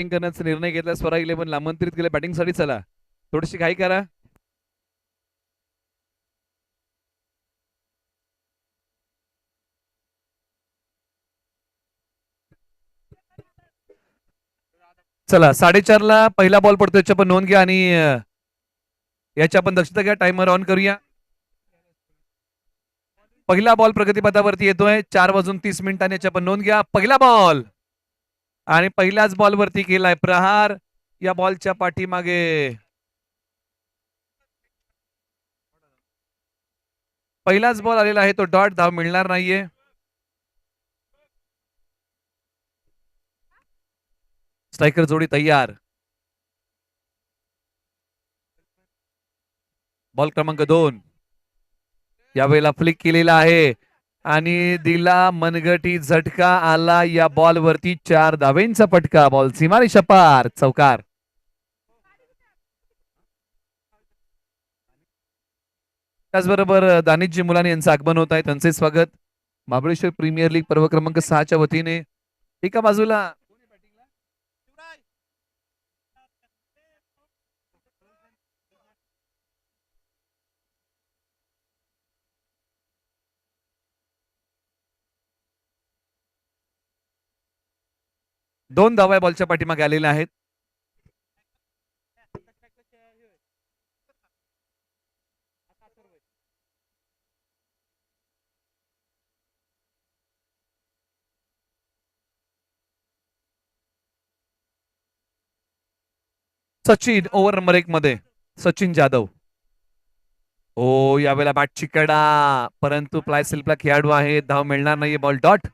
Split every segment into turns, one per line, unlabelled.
Batting करण्याचा निर्णय घेतला. स्वराज 11 आमंत्रित केले बॅटिंगसाठी. चला थोडीशी घाई करा. चला 4:30 ला पहिला बॉल पडतो, याची आपण नोंद घ्या आणि याची आपण दक्षता घ्या. टाइमर ऑन करूया. पहिला बॉल प्रगतीपथावरती येतोय 4:30 याची आपण नोंद घ्या. पहिला बॉल आणि पहिल्याच बॉलवरती केलाय प्रहार. या बॉलच्या पाठीमागे पहिलाच बॉल आलेला आहे, तो डॉट. धाव मिळणार नाहीये. स्ट्रायकर जोडी तयार. बॉल क्रमांक 2 यावेळेला फ्लिक केलेला आहे आणि दिला मनगटी झटका. आला या बॉलवरती 4 धावेंचा फटका. बॉल सीमारेषा पार, चौकार. त्याचबरोबर दानिशजी मुलानी यांचं आगमन होत आहे, त्यांचे स्वागत. महाबळेश्वर प्रीमियर लीग पर्व क्रमांक 6च्या वतीने. एका बाजूला दोन धावा बॉलच्या पाठीमागे आलेल्या आहेत. सचिन ओव्हर नंबर 1 मध्ये. सचिन जाधव. ओ यावेळेला बॅट चिकडा, परंतु प्लाय स्लिपला खेळाडू आहे. धाव मिळणार नाहीये. Ball dot.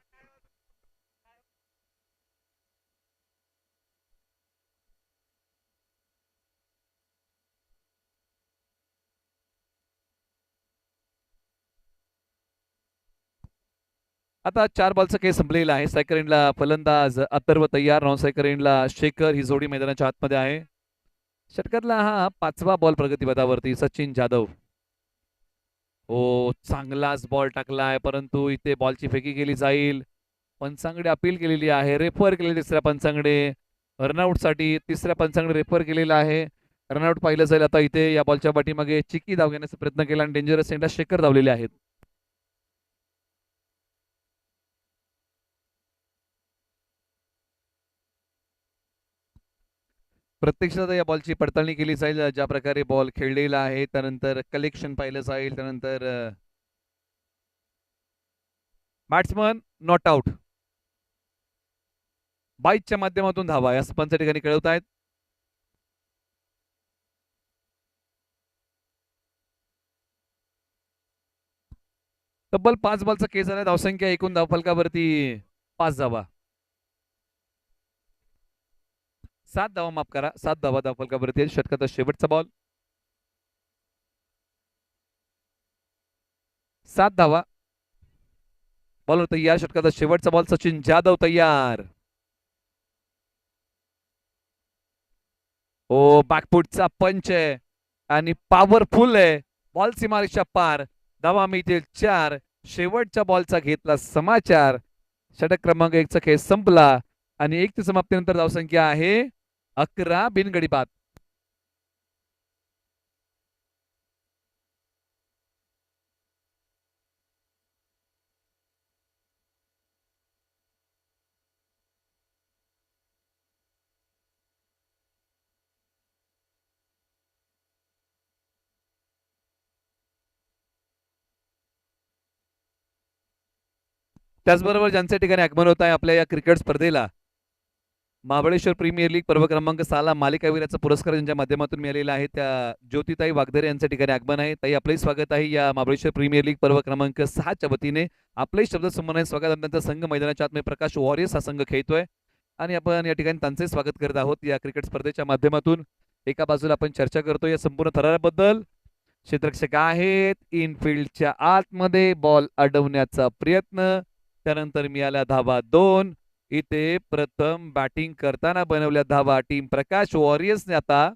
आता 4 बॉलचा खेळ संपलेला आहे. स्ट्रायकर एंडला फलंदाज अथर्व तयार, नॉन स्ट्रायकर एंडला शेखर. ही जोडी मैदानाच्या आतमध्ये आहे. षटकातला हा 5वा बॉल प्रगतीपथावरती. सचिन जाधव. ओ चांगलाच बॉल टाकलाय, परंतु इथे बॉलची फेकी केली जाईल. पंचांकडे अपील केलेली आहे, रेफर केलेली तिसऱ्या पंचांकडे. रनआउट साठी तिसऱ्या पंचांकडे रेफर केलेला आहे. रनआउट पाहिलं जाईल. आता इथे या बॉलच्या पाठीमागे चिकी धाव घेण्याचा प्रयत्न केला आणि डेंजरस एंडला शेखर धावलेले आहेत. प्रत्यक्षात या बॉलची पडताळणी केली जाईल, ज्या प्रकारे बॉल खेळलेला आहे. त्यानंतर कलेक्शन पाहिलं जाईल. त्यानंतर बॅट्समन नॉट आउट. बाईकच्या माध्यमातून धावा या स्पंच्या ठिकाणी कळवत आहेत. तब्बल 5 बॉलचा केस झाला. धावसंख्या एकूण धावफलकावरती 5 धावा. 7 धावा, माफ करा, 7 धावा धावफलकावरती. षटकाचा शेवटचा बॉल. 7 धावा. बॉलर तयार. षटकाचा शेवटचा बॉल. सचिन जाधव तयार. ओ बॅकफुटचा पंच आहे आणि पॉवरफुल आहे. बॉल सीमारेषा पार. धावा मिळतील 4. शेवटच्या बॉलचा घेतला समाचार. षटक क्रमांक 1 चा खेळ संपला आणि 1 ते समाप्तीनंतर धावसंख्या आहे 11 बिनगडी बाद. त्याचबरोबर ज्यांच्या ठिकाणी आगमन होत आहे आपल्या या क्रिकेट स्पर्धेला, महाबळेश्वर प्रीमियर लीग पर्व क्रमांक 6 मालिकावीराचा पुरस्कार ज्यांच्या माध्यमातून मिळालेला आहे, त्या ज्योतिताई वागदरे यांच्या ठिकाणी आगमन आहे. ताई आपले स्वागत आहे या महाबळेश्वर प्रीमियर लीग पर्व क्रमांक 6च्या वतीने. आपले शब्द संबंध स्वागत. त्यांचा संघ मैदानाच्या आतमध्ये प्रकाश वॉरियर्स हा संघ खेळतोय आणि आपण या ठिकाणी त्यांचे स्वागत करत आहोत या क्रिकेट स्पर्धेच्या माध्यमातून. एका बाजूला आपण चर्चा करतो या संपूर्ण थराराबद्दल. क्षेत्ररक्षक आहेत इनफिल्डच्या आतमध्ये. बॉल अडवण्याचा प्रयत्न. त्यानंतर मिळाल्या धावा 2. इथे प्रथम बॅटिंग करताना बनवल्या धावा टीम प्रकाश वॉरियर्सने आता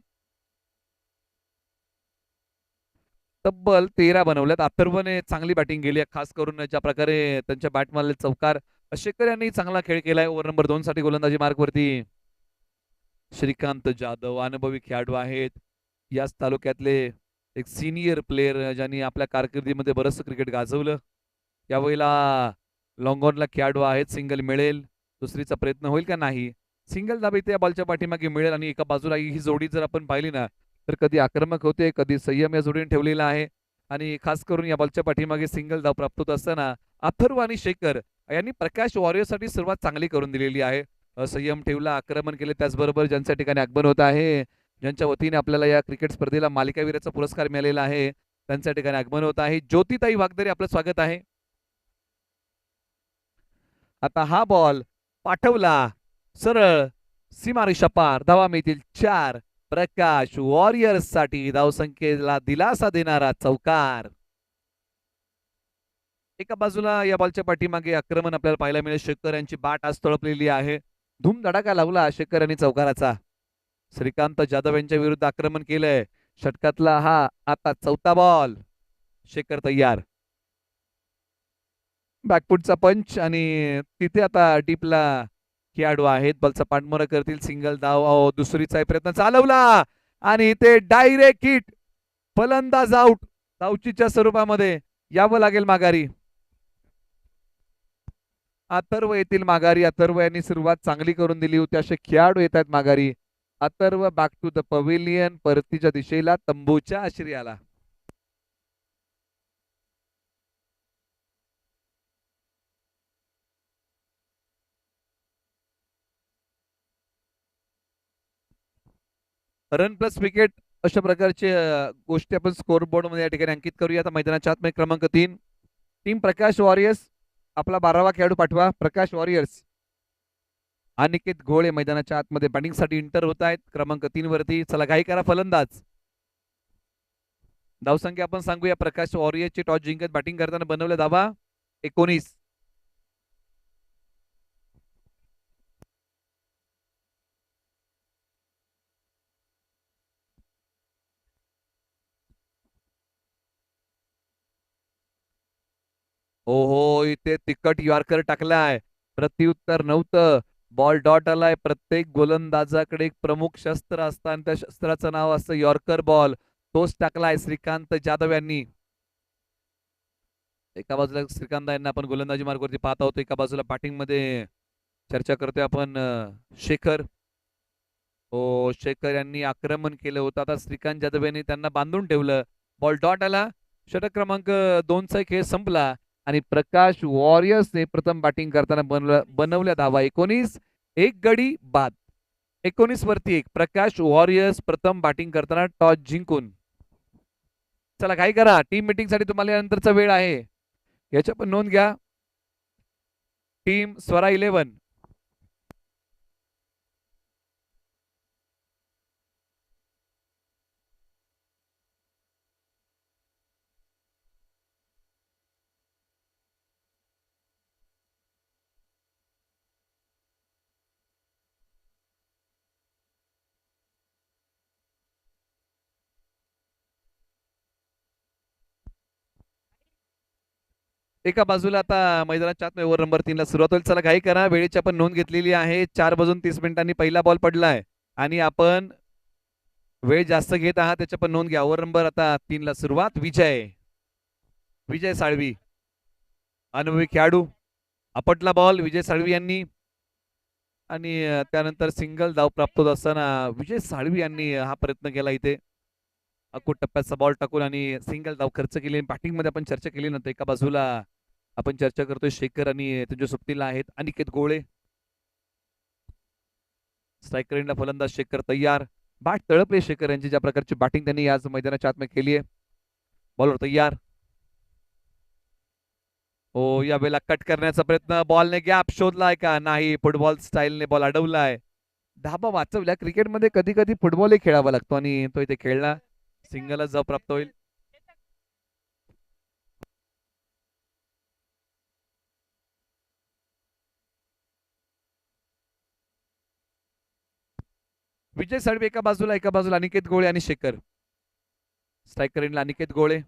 तब्बल 13 बनवल्यात. अथर्वने चांगली बॅटिंग केली, खास करून ज्या प्रकारे त्यांच्या बॅटमधले चौकार. शेखर यांनी चांगला खेळ केलाय. ओव्हर नंबर 2 साठी गोलंदाजी मार्कवरती. श्रीकांत जाधव अनुभवी खेळाडू आहेत. याच तालुक्यातले एक सिनियर प्लेयर ज्यांनी आपल्या कारकिर्दीमध्ये बरंचसं क्रिकेट गाजवलं. यावेळेला लॉंगॉनला खेळाडू आहेत. सिंगल मिळेल, दुसरीचा प्रयत्न होईल का नाही. सिंगल दाब इथे या बॉलच्या पाठीमागे मिळेल आणि एका बाजूला ही जोडी जर आपण पाहिली ना तर कधी आक्रमक होते, कधी संयम या जोडीने ठेवलेला आहे. आणि खास करून या बॉलच्या पाठीमागे सिंगल धाव प्राप्त होत असताना अथर्व आणि शेखर यांनी प्रकाश वॉरियर्ससाठी सुरुवात चांगली करून दिलेली आहे. संयम ठेवला, आक्रमण केले, त्याचबरोबर ज्यांच्या ठिकाणी आगमन होत आहे, ज्यांच्या वतीने आपल्याला या क्रिकेट स्पर्धेला मालिकावीराचा पुरस्कार मिळालेला आहे, त्यांच्या ठिकाणी आगमन होत आहे. ज्योतिताई वागदरे आपलं स्वागत आहे. आता हा बॉल पाठवला सरळ सीमारेषा पार, धावा मिळतील 4. प्रकाश वॉरियर्स साठी धावसंख्येला दिलासा देणारा चौकार. एका बाजूला या बॉलच्या पाठीमागे आक्रमण आपल्याला पाहायला मिळेल. शेखर यांची बाट आज तळपलेली आहे. धूमधडाका लावला शेखर यांनी चौकाराचा. श्रीकांत जाधव यांच्या विरुद्ध आक्रमण केलंय. षटकातला हा आता 4था बॉल. शेखर तयार. बॅकफुटचा पंच आणि तिथे आता डीपला खेळाडू आहेत. बॉलचा पाठमोरा करतील. सिंगल धाव, दुसरीचा प्रयत्न चालवला आणि इथे डायरेक्ट हिट. फलंदाज आउट. धावचीच्या स्वरूपामध्ये यावं लागेल माघारी. अथर्व येथील माघारी. अथर्व यांनी सुरुवात चांगली करून दिली होती. असे खेळाडू येत आहेत माघारी. Atharva back to the pavilion, परतीच्या दिशेला, तंबूच्या आश्रयाला. रन प्लस विकेट अशा प्रकारचे गोष्टी आपण स्कोर बोर्ड मध्ये या ठिकाणी अंकित करूया. आता मैदानाच्या आतमध्ये क्रमांक 3 टीम प्रकाश वॉरियर्स. आपला 12वा खेळाडू पाठवा. प्रकाश वॉरियर्स. अनिकेत घोळे मैदानाच्या आतमध्ये बॅटिंग साठी इंटर होत आहेत क्रमांक 3 वरती. चला घाई करा फलंदाज. धावसंख्या आपण सांगूया. प्रकाश वॉरियर्सची टॉस जिंकत बॅटिंग करताना बनवल्या धावा 19. हो इथे तिकट यॉर्कर टाकलाय. प्रत्युत्तर नव्हतं. बॉल डॉट आलाय. प्रत्येक गोलंदाजाकडे एक प्रमुख शस्त्र असतं आणि त्या शस्त्राचं नाव असतं यॉर्कर बॉल. तोच टाकलाय श्रीकांत जाधव यांनी. एका बाजूला श्रीकांत यांना आपण गोलंदाजी मार्गावरती पाहत आहोत. एका बाजूला बॅटिंग मध्ये चर्चा करतोय आपण शेखर. हो शेखर यांनी आक्रमण केलं होतं. आता श्रीकांत जाधव यांनी त्यांना बांधून ठेवलं. बॉल डॉट आला. षटक क्रमांक 2चा खेळ संपला आणि प्रकाश वॉरियर्सने प्रथम बॅटिंग करताना बनवल्या धावा 19. एक गडी बाद. 19 वरती 1. प्रकाश वॉरियर्स प्रथम बॅटिंग करताना टॉस जिंकून. चला काय करा. टीम मीटिंग साठी तुम्हाला यानंतरचा वेळ आहे. याच्या पण नोंद घ्या. टीम स्वरा 11. एका बाजूला आता मैदानाच्या आत ओव्हर नंबर 3 ला सुरुवात होईल. चला घाई करा. वेळेची आपण नोंद घेतलेली आहे. 4:30 पहिला बॉल पडलाय आणि आपण वेळ जास्त घेत आहात त्याच्या पण नोंद घ्या. ओव्हर नंबर आता 3 ला सुरुवात. विजय साळवी अनुभवी खेळाडू. आपटला बॉल विजय साळवी यांनी आणि त्यानंतर सिंगल धाव प्राप्त होत असताना विजय साळवी यांनी हा प्रयत्न केला इथे अकूट टप्प्याचा बॉल टाकून आणि सिंगल धाव खर्च केली. बॅटिंग मध्ये आपण चर्चा केली नंतर एका बाजूला आपण चर्चा करतोय शेखर आणि त्यांच्या सुट्टीला आहेत अनिकेत गोळे. स्ट्रायकर एंडला फलंदाज शेखर तयार. बॅट तळपले शेखर यांची. ज्या प्रकारची बॅटिंग त्यांनी आज मैदानाच्या आतमध्ये केली आहे. बॉलवर तयार. हो या वेळेला कट करण्याचा प्रयत्न. बॉलने गॅप शोधलाय का नाही. फुटबॉल स्टाईलने बॉल अडवलाय. धाबा वाचवल्या. क्रिकेटमध्ये कधी कधी फुटबॉलही खेळावा लागतो आणि तो इथे खेळला. सिंगलच जाव प्राप्त होईल. विजय साळवी एका बाजूला अनिकेत गोळे आणि शेखर. स्ट्रायकर एंडला अनिकेत गोळे.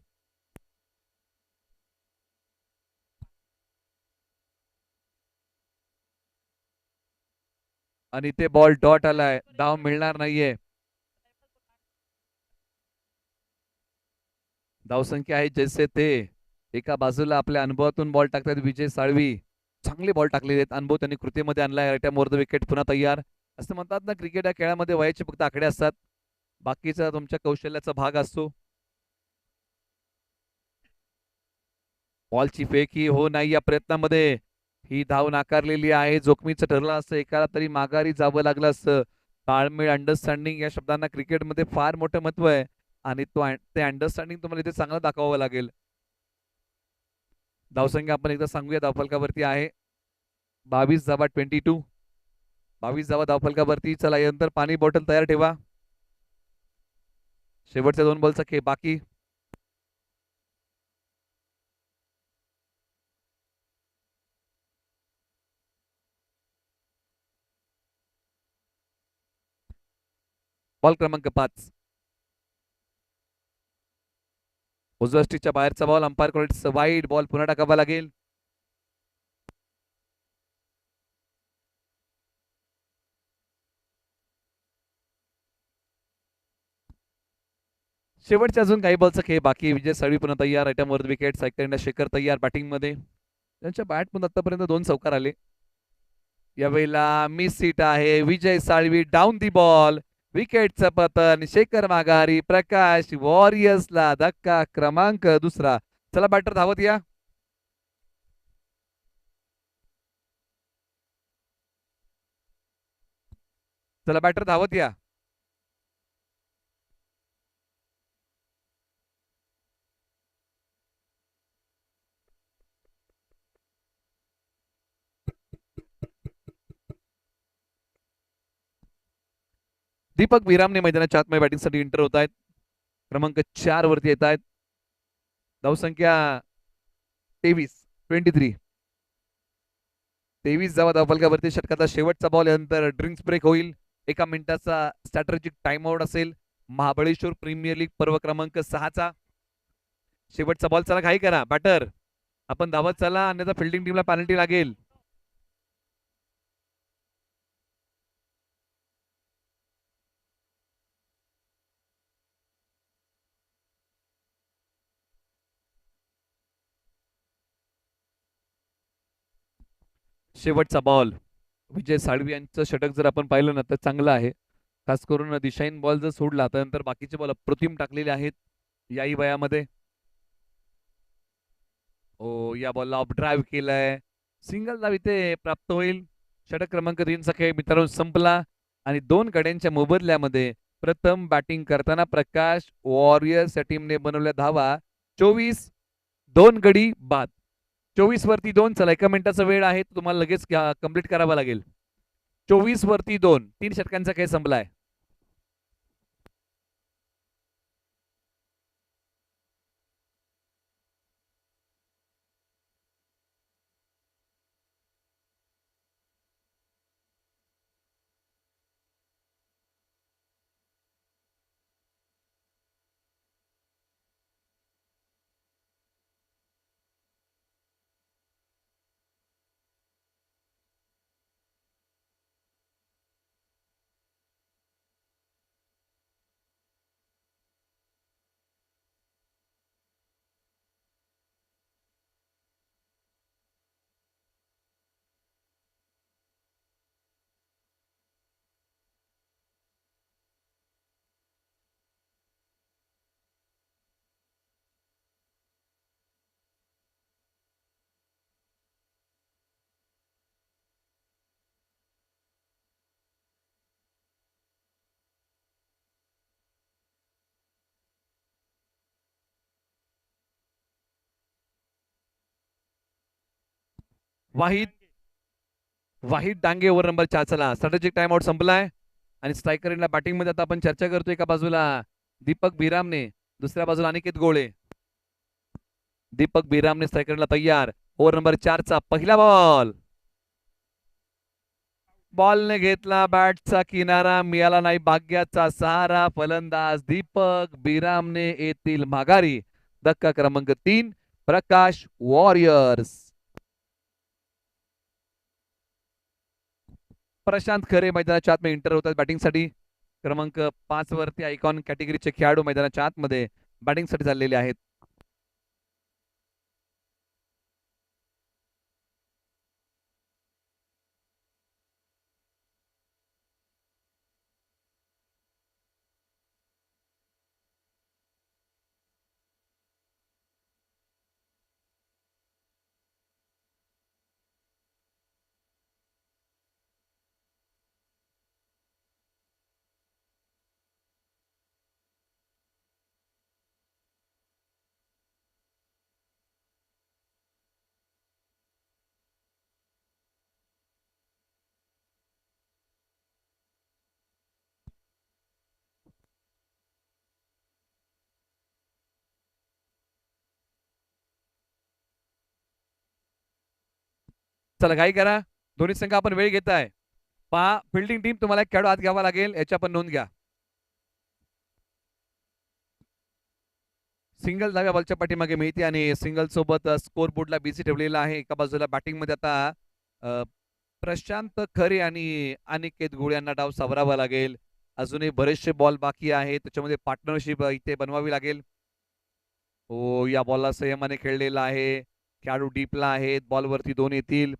आणि ते बॉल डॉट आलाय, धाव मिळणार नाहीये. धावसंख्या आहे जैसे ते. एका बाजूला आपल्या अनुभवातून बॉल टाकतात विजय साळवी. चांगले बॉल टाकलेले आहेत, अनुभव त्यांनी कृतीमध्ये आणलाय. राईट मोर द विकेट पुन्हा तयार. असं म्हणतात ना, क्रिकेट या खेळामध्ये वयाचे फक्त आकडे असतात, बाकीचा तुमच्या कौशल्याचा भाग असतो. बॉलची फेक ही हो नाही या प्रयत्नामध्ये. ही धाव नाकारलेली आहे. जोखमीचं ठरलं असतं, एकाला तरी माघारी जावं लागलं असतं. ताळमेळ, अंडरस्टँडिंग या शब्दांना क्रिकेटमध्ये फार मोठं महत्व आहे आणि ते अंडरस्टँडिंग तुम्हाला इथे चांगलं दाखवावं लागेल. धावसंख्या आपण एकदा सांगूया धावफलकावरती आहे 22 धावा 22. 22 धावा धावफलकावरती. चला यानंतर पाणी बॉटल तयार ठेवा. शेवटच्या 2 बॉलचा खेळ बाकी. बॉल क्रमांक 5. उजव्या स्टिकच्या बाहेरचा बॉल. अंपायर कडे वाईड बॉल पुन्हा टाकावा लागेल. शेवटचे अजून काही बॉलचा खेळ बाकी. विजय साळवी पुन्हा तयार. आयटम वर विकेट. सायकल शेखर तयार बॅटिंग मध्ये. त्यांच्या बॅट मध्ये आतापर्यंत 2 चौकार आले. यावेळेला मिस सीट आहे. विजय साळवी डाऊन दी बॉल. विकेटचं पतन. शेखर माघारी. प्रकाश वॉरियर्सला धक्का क्रमांक 2. चला बॅटर धावत या. चला बॅटर धावत या. दीपक विरामने मैदानाच्या आतमध्ये बॅटिंगसाठी एंटर होत आहेत. क्रमांक 4 वरती येत आहेत. धावसंख्या 23. 23 धावा धावफलकावरती. षटकाचा शेवटचा बॉल यानंतर ड्रिंक्स ब्रेक होईल. 1 मिनिटाचा स्ट्रॅटेजिक टाइम आउट असेल. महाबळेश्वर प्रीमियर लीग पर्व क्रमांक 6चा शेवटचा बॉल. चला घाई करा बॅटर, आपण धावत चला, अन्यथा फिल्डिंग टीमला पेनल्टी लागेल. शेवटचा बॉल. विजय साळवी यांचं षटक जर आपण पाहिलं ना तर चांगलं आहे. खास करून दिशाहीन बॉल जर सोडला त्यानंतर बाकीचे बॉल अप्रतिम टाकलेले आहेत याही वयामध्ये. ओ या बॉलला ऑफ ड्राईव्ह केलाय. सिंगल धाव इथे प्राप्त होईल. षटक क्रमांक 3चा खेळ मित्रांनो संपला आणि 2 गड्यांच्या मोबदल्यामध्ये प्रथम बॅटिंग करताना प्रकाश वॉरियर्स या टीमने बनवल्या धावा 24. 2 गडी बाद. 24 वरती 2. चला 1 मिनिटाचा वेळ आहे, तुम्हाला लगेच कंप्लीट करावा लागेल. 24 वरती 2. 3 षटकांचा खेळ संपलाय. वाहिद डांगे ओव्हर नंबर 4. चला स्ट्रॅटेजिक टाइम आउट संपलाय आणि स्ट्रायकर बॅटिंग मध्ये आता आपण चर्चा करतोय. एका बाजूला दीपक बिरामने, दुसऱ्या बाजूला अनिकेत गोळे. दीपक बिरामने स्ट्रायकरला तयार. ओव्हर नंबर 4चा पहिला बॉल. बॉलने घेतला बॅटचा किनारा, मिळाला नाही भाग्याचा सहारा. फलंदाज दीपक बिरामने येतील माघारी. धक्का क्रमांक 3 प्रकाश वॉरियर्स. प्रशांत खरे मैदानाच्या आतमध्ये इंटर होतात बॅटिंगसाठी. क्रमांक 5 वरती आयकॉन कॅटेगरीचे खेळाडू मैदानाच्या आतमध्ये बॅटिंगसाठी चाललेले आहेत. चला घाई करा, दोन्ही संघ आपण वेळ घेताय. पहा फिल्डिंग टीम तुम्हाला एक खेळाडू आत घ्यावा लागेल, याची आपण नोंद घ्या. सिंगल डाव्या बॉलच्या पाठीमागे मिळते आणि सिंगल सोबत स्कोर बोर्डला बीसी ठेवलेला आहे. एका बाजूला बॅटिंग मध्ये आता प्रशांत खरे आणि अनिकेत गुळ यांना डाव सावरावा लागेल. अजूनही बरेचसे बॉल बाकी आहेत, त्याच्यामध्ये पार्टनरशिप इथे बनवावी लागेल. हो, या बॉलला संयमाने खेळलेला आहे. खेळाडू डीपला आहेत, बॉलवरती 2 येतील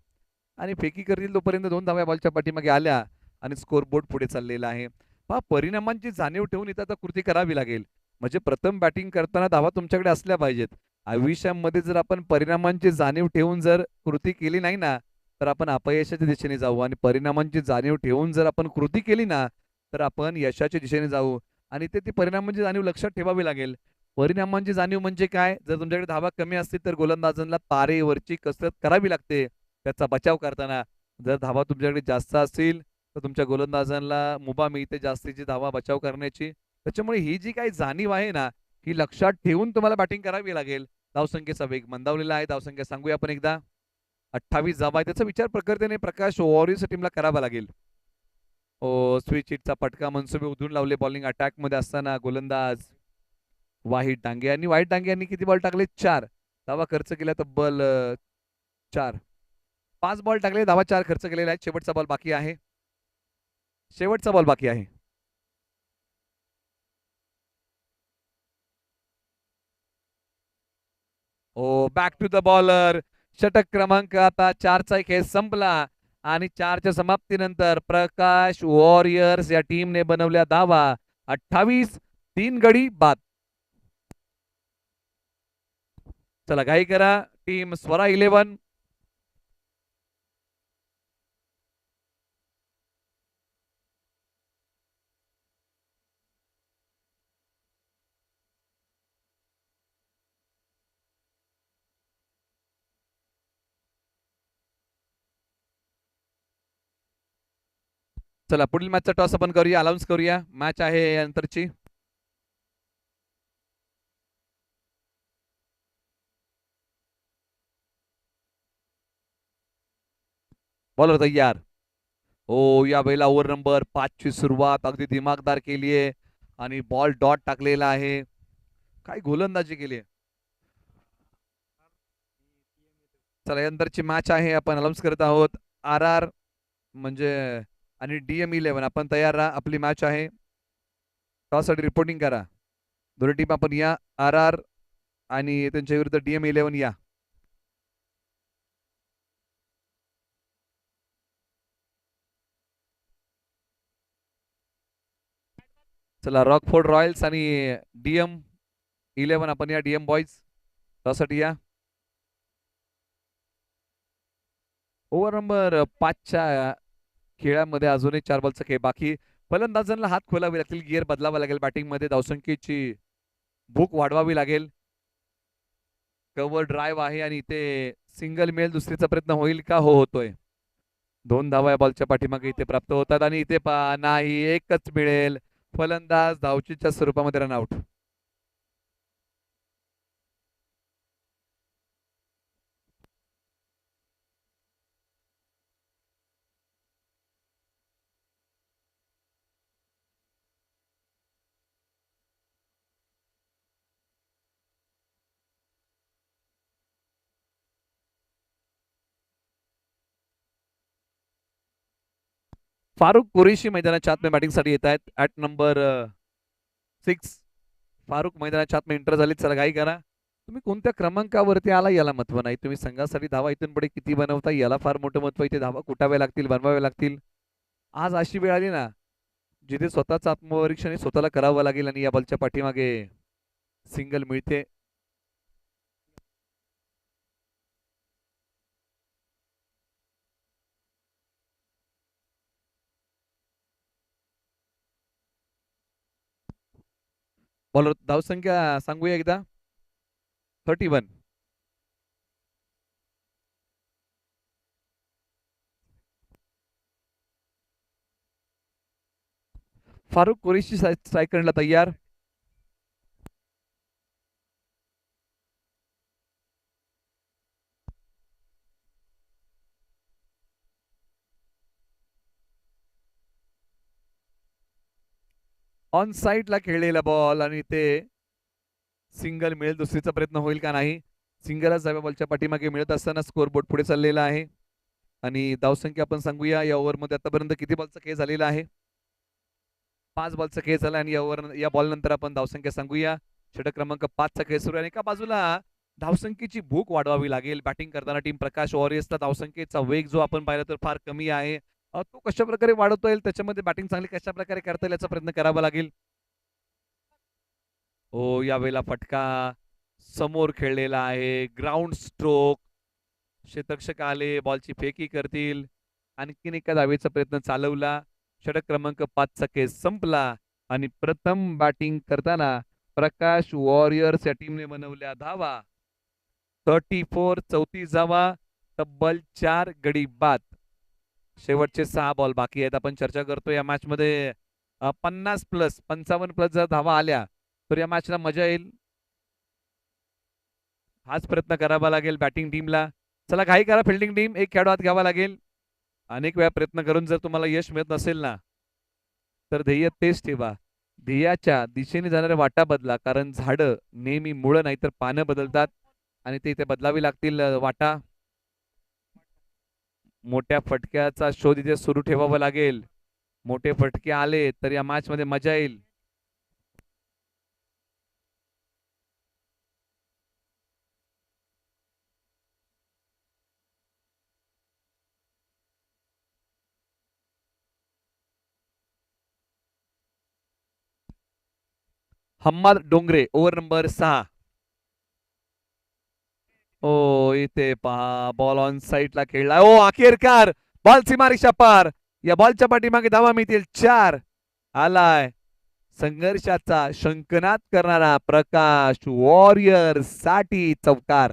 आणि फेकी करतील तोपर्यंत 2 धाव्या बॉलच्या पाठीमागे आल्या आणि स्कोर बोर्ड पुढे चाललेला आहे. पहा परिणामांची जाणीव ठेवून इथं आता कृती करावी लागेल. म्हणजे प्रथम बॅटिंग करताना धावा तुमच्याकडे असल्या पाहिजेत. आयुष्यामध्ये जर आपण परिणामांची जाणीव ठेवून जर कृती केली नाही ना, तर आपण अपयशाच्या दिशेने जाऊ आणि परिणामांची जाणीव ठेवून जर आपण कृती केली ना, तर आपण यशाच्या दिशेने जाऊ आणि ते ती परिणामांची जाणीव लक्षात ठेवावी लागेल. परिणामांची जाणीव म्हणजे काय? जर तुमच्याकडे धावा कमी असतील तर गोलंदाजांना तारेवरची कसरत करावी लागते त्याचा बचाव करताना. जर धावा तुमच्याकडे जास्त असतील तर तुमच्या गोलंदाजांना मुभा मिळते जास्तीची धावा बचाव करण्याची. त्याच्यामुळे ही जी काही जाणीव आहे ना, ही लक्षात ठेवून तुम्हाला बॅटिंग करावी लागेल. धावसंख्येचा वेग मंदावलेला आहे. धावसंख्या सांगूया आपण एकदा, 28 धावा आहे. त्याचा विचार प्रखरतेने प्रकाश वॉरियर्स टीमला करावा लागेल. ओ स्विच हिटचा फटका मनसुबे उधळून लावले बॉलिंग अटॅक मध्ये असताना गोलंदाज वाहिद डांगे यांनी. वाहिद डांगे यांनी किती बॉल टाकले? 4 धावा खर्च केल्या तब्बल 4. 5 बॉल टाकले, धावा 4 खर्च केलेला आहे. शेवटचा बॉल बाकी आहे. शेवटचा बॉल बाकी आहे. ओ बॅक टू द बॉलर. षटक क्रमांक आता 4चा खेळ संपला आणि 4च्या समाप्तीनंतर प्रकाश वॉरियर्स या टीमने बनवल्या धावा 28, 3 गडी बाद. चला घाई करा, टीम स्वरा 11. चला पुढील मॅचचा टॉस आपण करूया, अनाउन्स करूया. मॅच आहे नंतरची. बॉलर तयार. हो, या वेळेला ओव्हर नंबर 5 ची सुरुवात अगदी दिमागदार केली आहे आणि बॉल डॉट टाकलेला आहे. काय गोलंदाजी केली आहे. चला यानंतरची मॅच आहे आपण अनाउन्स करत आहोत. आर आर म्हणजे आणि DM11 आपण तयार राहा. आपली मॅच आहे. टॉस साठी रिपोर्टिंग करा. दोन्ही टीम आपण या. आर आर आणि त्यांच्या विरुद्ध DM11 या. चला रॉकफोर्ड रॉयल्स आणि DM11 आपण या. DM बॉईज त्यासाठी या. ओव्हर नंबर 5च्या खेळामध्ये अजूनही 4 बॉलचा खेळ बाकी. फलंदाजांना हात खोलावे लागतील, गिअर बदलावा लागेल. बॅटिंग मध्ये धावसंख्येची भूक वाढवावी लागेल. कव्हर ड्राईव्ह आहे आणि इथे सिंगल मिळेल दुसरीचा प्रयत्न होईल का? हो, होतोय. 2 धावा या बॉलच्या पाठीमागे इथे प्राप्त होतात आणि इथे नाही, एकच मिळेल. फलंदाज धावचीच्या स्वरूपामध्ये रनआउट. फारुख कुरेशी मैदानाच्या आतमध्ये बॅटिंगसाठी येत आहेत ॲट नंबर 6. फारुख मैदानाच्या आतमध्ये एंटर झाले. चला घाई करा. तुम्ही कोणत्या क्रमांकावरती आला याला महत्व नाही. तुम्ही संघासाठी धावा इथून पुढे किती बनवता याला फार मोठं महत्व. इथे धावा कुटाव्या लागतील, बनवाव्या लागतील. आज अशी वेळ आली ना जिथे स्वतःचं आत्मपरीक्षण स्वतःला करावं लागेल आणि या बॉलच्या पाठीमागे सिंगल मिळते. बॉलर धावसंख्या सांगूया एकदा 31. फारुख कुरेशी स्ट्राईक करण्याला तयार. ऑन साईडला खेळलेला बॉल आणि ते सिंगल मिळेल. दुसरीचा प्रयत्न होईल का नाही. सिंगलच जाव्या बॉलच्या पाठीमागे मिळत असताना स्कोर बोर्ड पुढे चाललेला आहे आणि धावसंख्या आपण सांगूया या ओव्हरमध्ये आतापर्यंत किती बॉलचा खेळ झालेला आहे. 5 बॉलचा खेळ झाला आणि या बॉल नंतर आपण धावसंख्या सांगूया. षटक क्रमांक 5 चा खेळ सुरू आहे. एका बाजूला धावसंख्येची भूक वाढवावी लागेल. बॅटिंग करताना टीम प्रकाश वॉरियर्सचा धावसंख्येचा वेग जो आपण पाहिला तर फार कमी आहे. तो कशा प्रकारे वाढवता येईल त्याच्यामध्ये बॅटिंग चांगली कशा प्रकारे करता येईल याचा प्रयत्न करावा लागेल. हो यावेळेला फटका समोर खेळलेला आहे. Ground stroke. क्षेत्ररक्षक आले बॉलची फेकी करतील. आणखीन एका धावेचा प्रयत्न चालवला. षटक क्रमांक 5 चा खेळ संपला आणि प्रथम बॅटिंग करताना प्रकाश वॉरियर्स या टीमने बनवल्या धावा 34. 34 धावा. तब्बल 4 गडी बाद. शेवटचे 6 बॉल बाकी आहेत. आपण चर्चा करतो या मॅच मध्ये 50 प्लस 55 प्लस जर धावा आल्या तर या मॅचला मजा येईल. हाच प्रयत्न करावा लागेल बॅटिंग टीमला. चला घाई करा फिल्डिंग टीम. एक खेळाडू हात घ्यावा लागेल. अनेक वेळा प्रयत्न करून जर तुम्हाला यश मिळत नसेल ना तर ध्येय तेच ठेवा. ध्येयाच्या दिशेने जाणाऱ्या वाटा बदला. कारण झाडं नेहमी मुळं नाही तर पानं बदलतात आणि ते इथे बदलावी लागतील वाटा. मोठ्या फटक्याचा शोध इथे सुरू ठेवावा लागेल. मोठे फटके आले तर या मॅच मध्ये मजा येईल. Hammad Dongre over number 6. ओ इथे पहा बॉल ऑन साईडला खेळला. ओ अखेरकार बॉल सीमारेषा पार. या बॉलच्या पाठीमागे धावा मिळतील 4. आलाय संघर्षाचा शंकनाद करणारा प्रकाश वॉरियर साठी चौकार.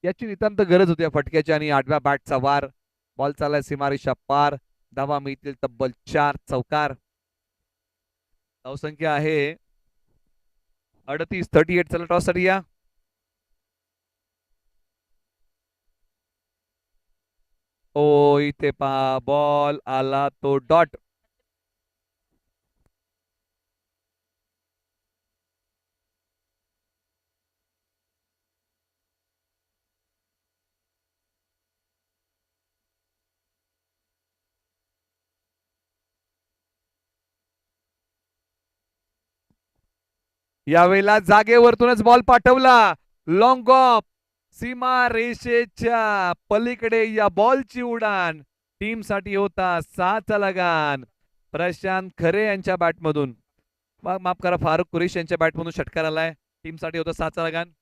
याची नितांत गरज होती फटक्याची आणि 8व्या बॅटचा वार. बॉल चाललाय सीमारेषा पार. धावा मिळतील तब्बल 4. चौकार. धावसंख्या आहे 38. 38. चला टॉस साठी या. ओ इथे पहा बॉल आला तो डॉट. यावेळेला जागेवरतूनच बॉल पाठवला. Long off. सीमा रेषेच्या पलीकडे या बॉलची उडान. टीम साठी होता 6चा लगान. प्रशांत खरे यांच्या बॅटमधून माफ करा फारुख कुरेश यांच्या बॅटमधून षटकार आलाय. टीम साठी होता 6चा लगान.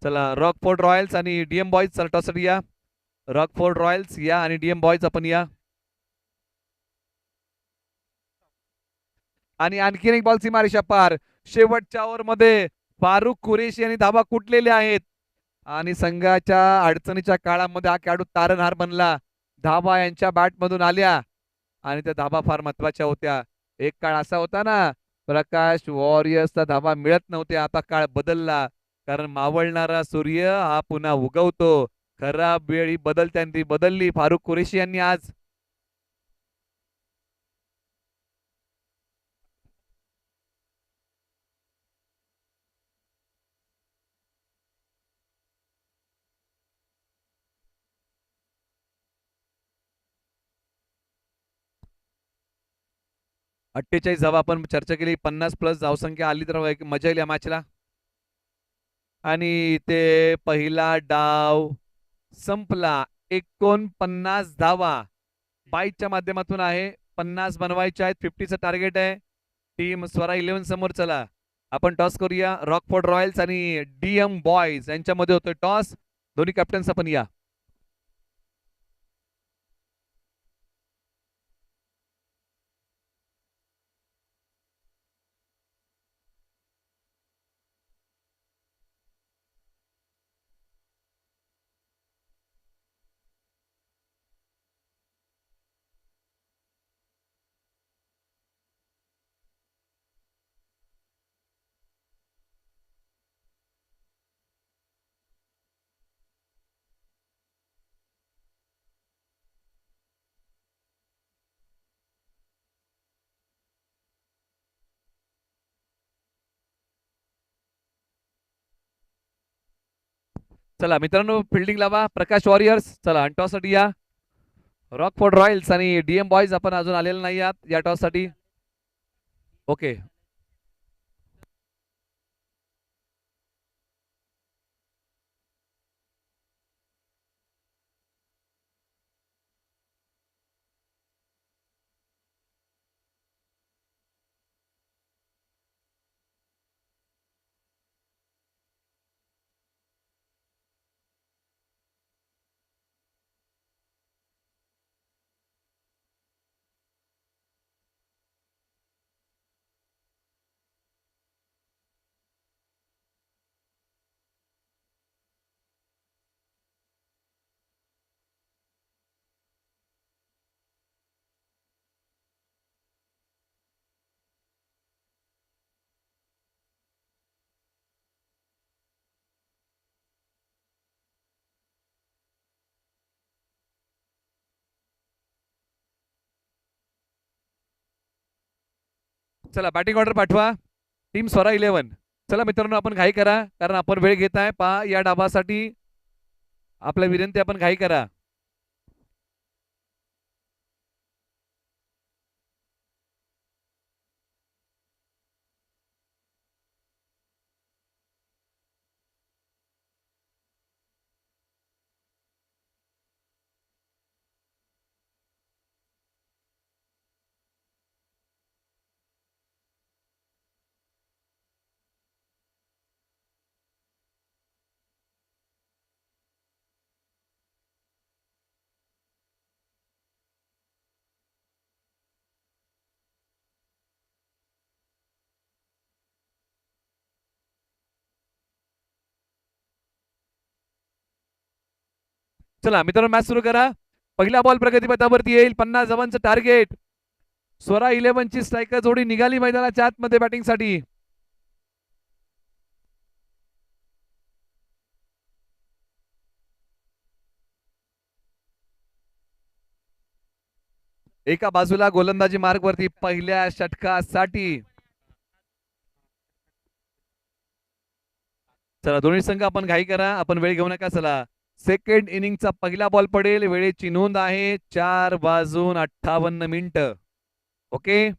चला रॉकफोर्ड रॉयल्स आणि डीएम बॉयज चला टॉससाठी या. रॉकफोर्ड रॉयल्स या आणि डीएम बॉयज आपण या. आणि आणखीन एक बॉल सीमारेषा पार. शेवटच्या ओव्हरमध्ये फारुख कुरेशी यांनी धाबा कुटलेले आहेत आणि संघाच्या अडचणीच्या काळामध्ये हा खेळाडू तारणहार बनला. धाबा यांच्या बॅटमधून आल्या आणि त्या धाबा फार महत्वाच्या होत्या. एक काळ असा होता ना प्रकाश वॉरियर्सचा धाबा मिळत नव्हते. आता काळ बदलला कारण मावळणारा सूर्य हा पुन्हा उगवतो. खराब वेळी बदलत्यांनी बदलली. फारुख कुरेशी यांनी आज 48 धावा आपण चर्चा केली, 50+ धावसंख्या आली तर मजा येईल या मॅचला. आणि ते पहिला डाव संपला. 49 धावा बाईच्या माध्यमातून आहे. 50 बनवायचे आहेत. 50चं टार्गेट आहे. टीम स्वरा 11 समोर. चला आपण टॉस करूया. रॉकफोर्ड रॉयल्स आणि DM बॉयज यांच्यामध्ये होतोय टॉस. दोन्ही कॅप्टन्स आपण या. चला मित्रांनो, फिल्डिंग लावा. प्रकाश वॉरियर्स चला टॉस साठी या. रॉकफोर्ड रॉयल्स आणि DM बॉयज आपण अजून आलेले नाही आहात या टॉस साठी. ओके. चला बॅटिंग ऑर्डर पाठवा. टीम स्वरा 11. चला मित्रांनो, आपण घाई करा कारण आपण वेळ घेत आहे. पहा या डावासाठी आपल्या विनंती, आपण घाई करा. चला मित्रांनो, मॅच सुरू करा. पहिला बॉल प्रगतीपथावरती येईल. 50 धावांचं टार्गेट. स्वरा 11 ची स्ट्रायकर जोडी निघाली मैदानाच्या आतमध्ये बॅटिंगसाठी. एका बाजूला गोलंदाजी मार्ग वरती पहिल्या षटकासाठी. चला दोन्ही संघ आपण घाई करा, आपण वेळ घेऊ नका. चला सेकंड इनिंगचा पहिला बॉल पडेल. वेळेची नोंद आहे 4:58. ओके.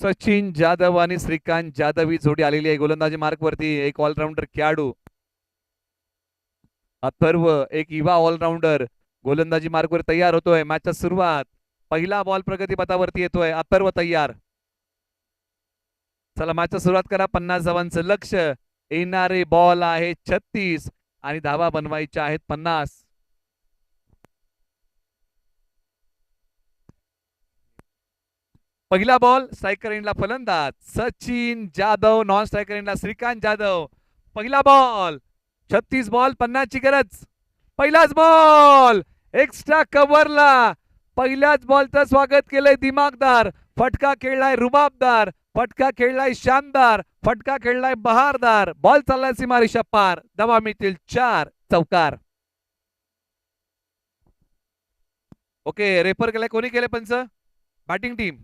सचिन जाधव आणि श्रीकांत जाधव ही जोडी आलेली आहे गोलंदाजी मार्ग वरती. एक ऑलराऊंडर खेळाडू अथर्व, एक युवा ऑलराऊंडर गोलंदाजी मार्गवर तयार होतोय. मॅचच्या सुरुवात. पहिला बॉल प्रगतीपथावरती येतोय. अथर्व तयार. चला मॅचच्या सुरुवात करा. 50 धावांचं लक्ष. येणारे बॉल आहे 36 आणि धावा बनवायच्या आहेत 50. पहिला बॉल स्ट्रायकर एंडला फलंदाज सचिन जाधव, नॉन स्ट्रायकर एंडला श्रीकांत जाधव. पहिला बॉल 36 बॉल 50 ची गरज. पहिलाच बॉल एक्स्ट्रा कव्हरला. पहिल्याच बॉलचं स्वागत केलंय दिमागदार. फटका खेळलाय रुबाबदार. फटका खेळलाय शानदार. फटका खेळलाय बहारदार. बॉल चाललाय सीमारेषा पार. धावा मिळतील 4. चौकार. ओके. रेफर केलाय कोणी केलंय पंच? Batting team.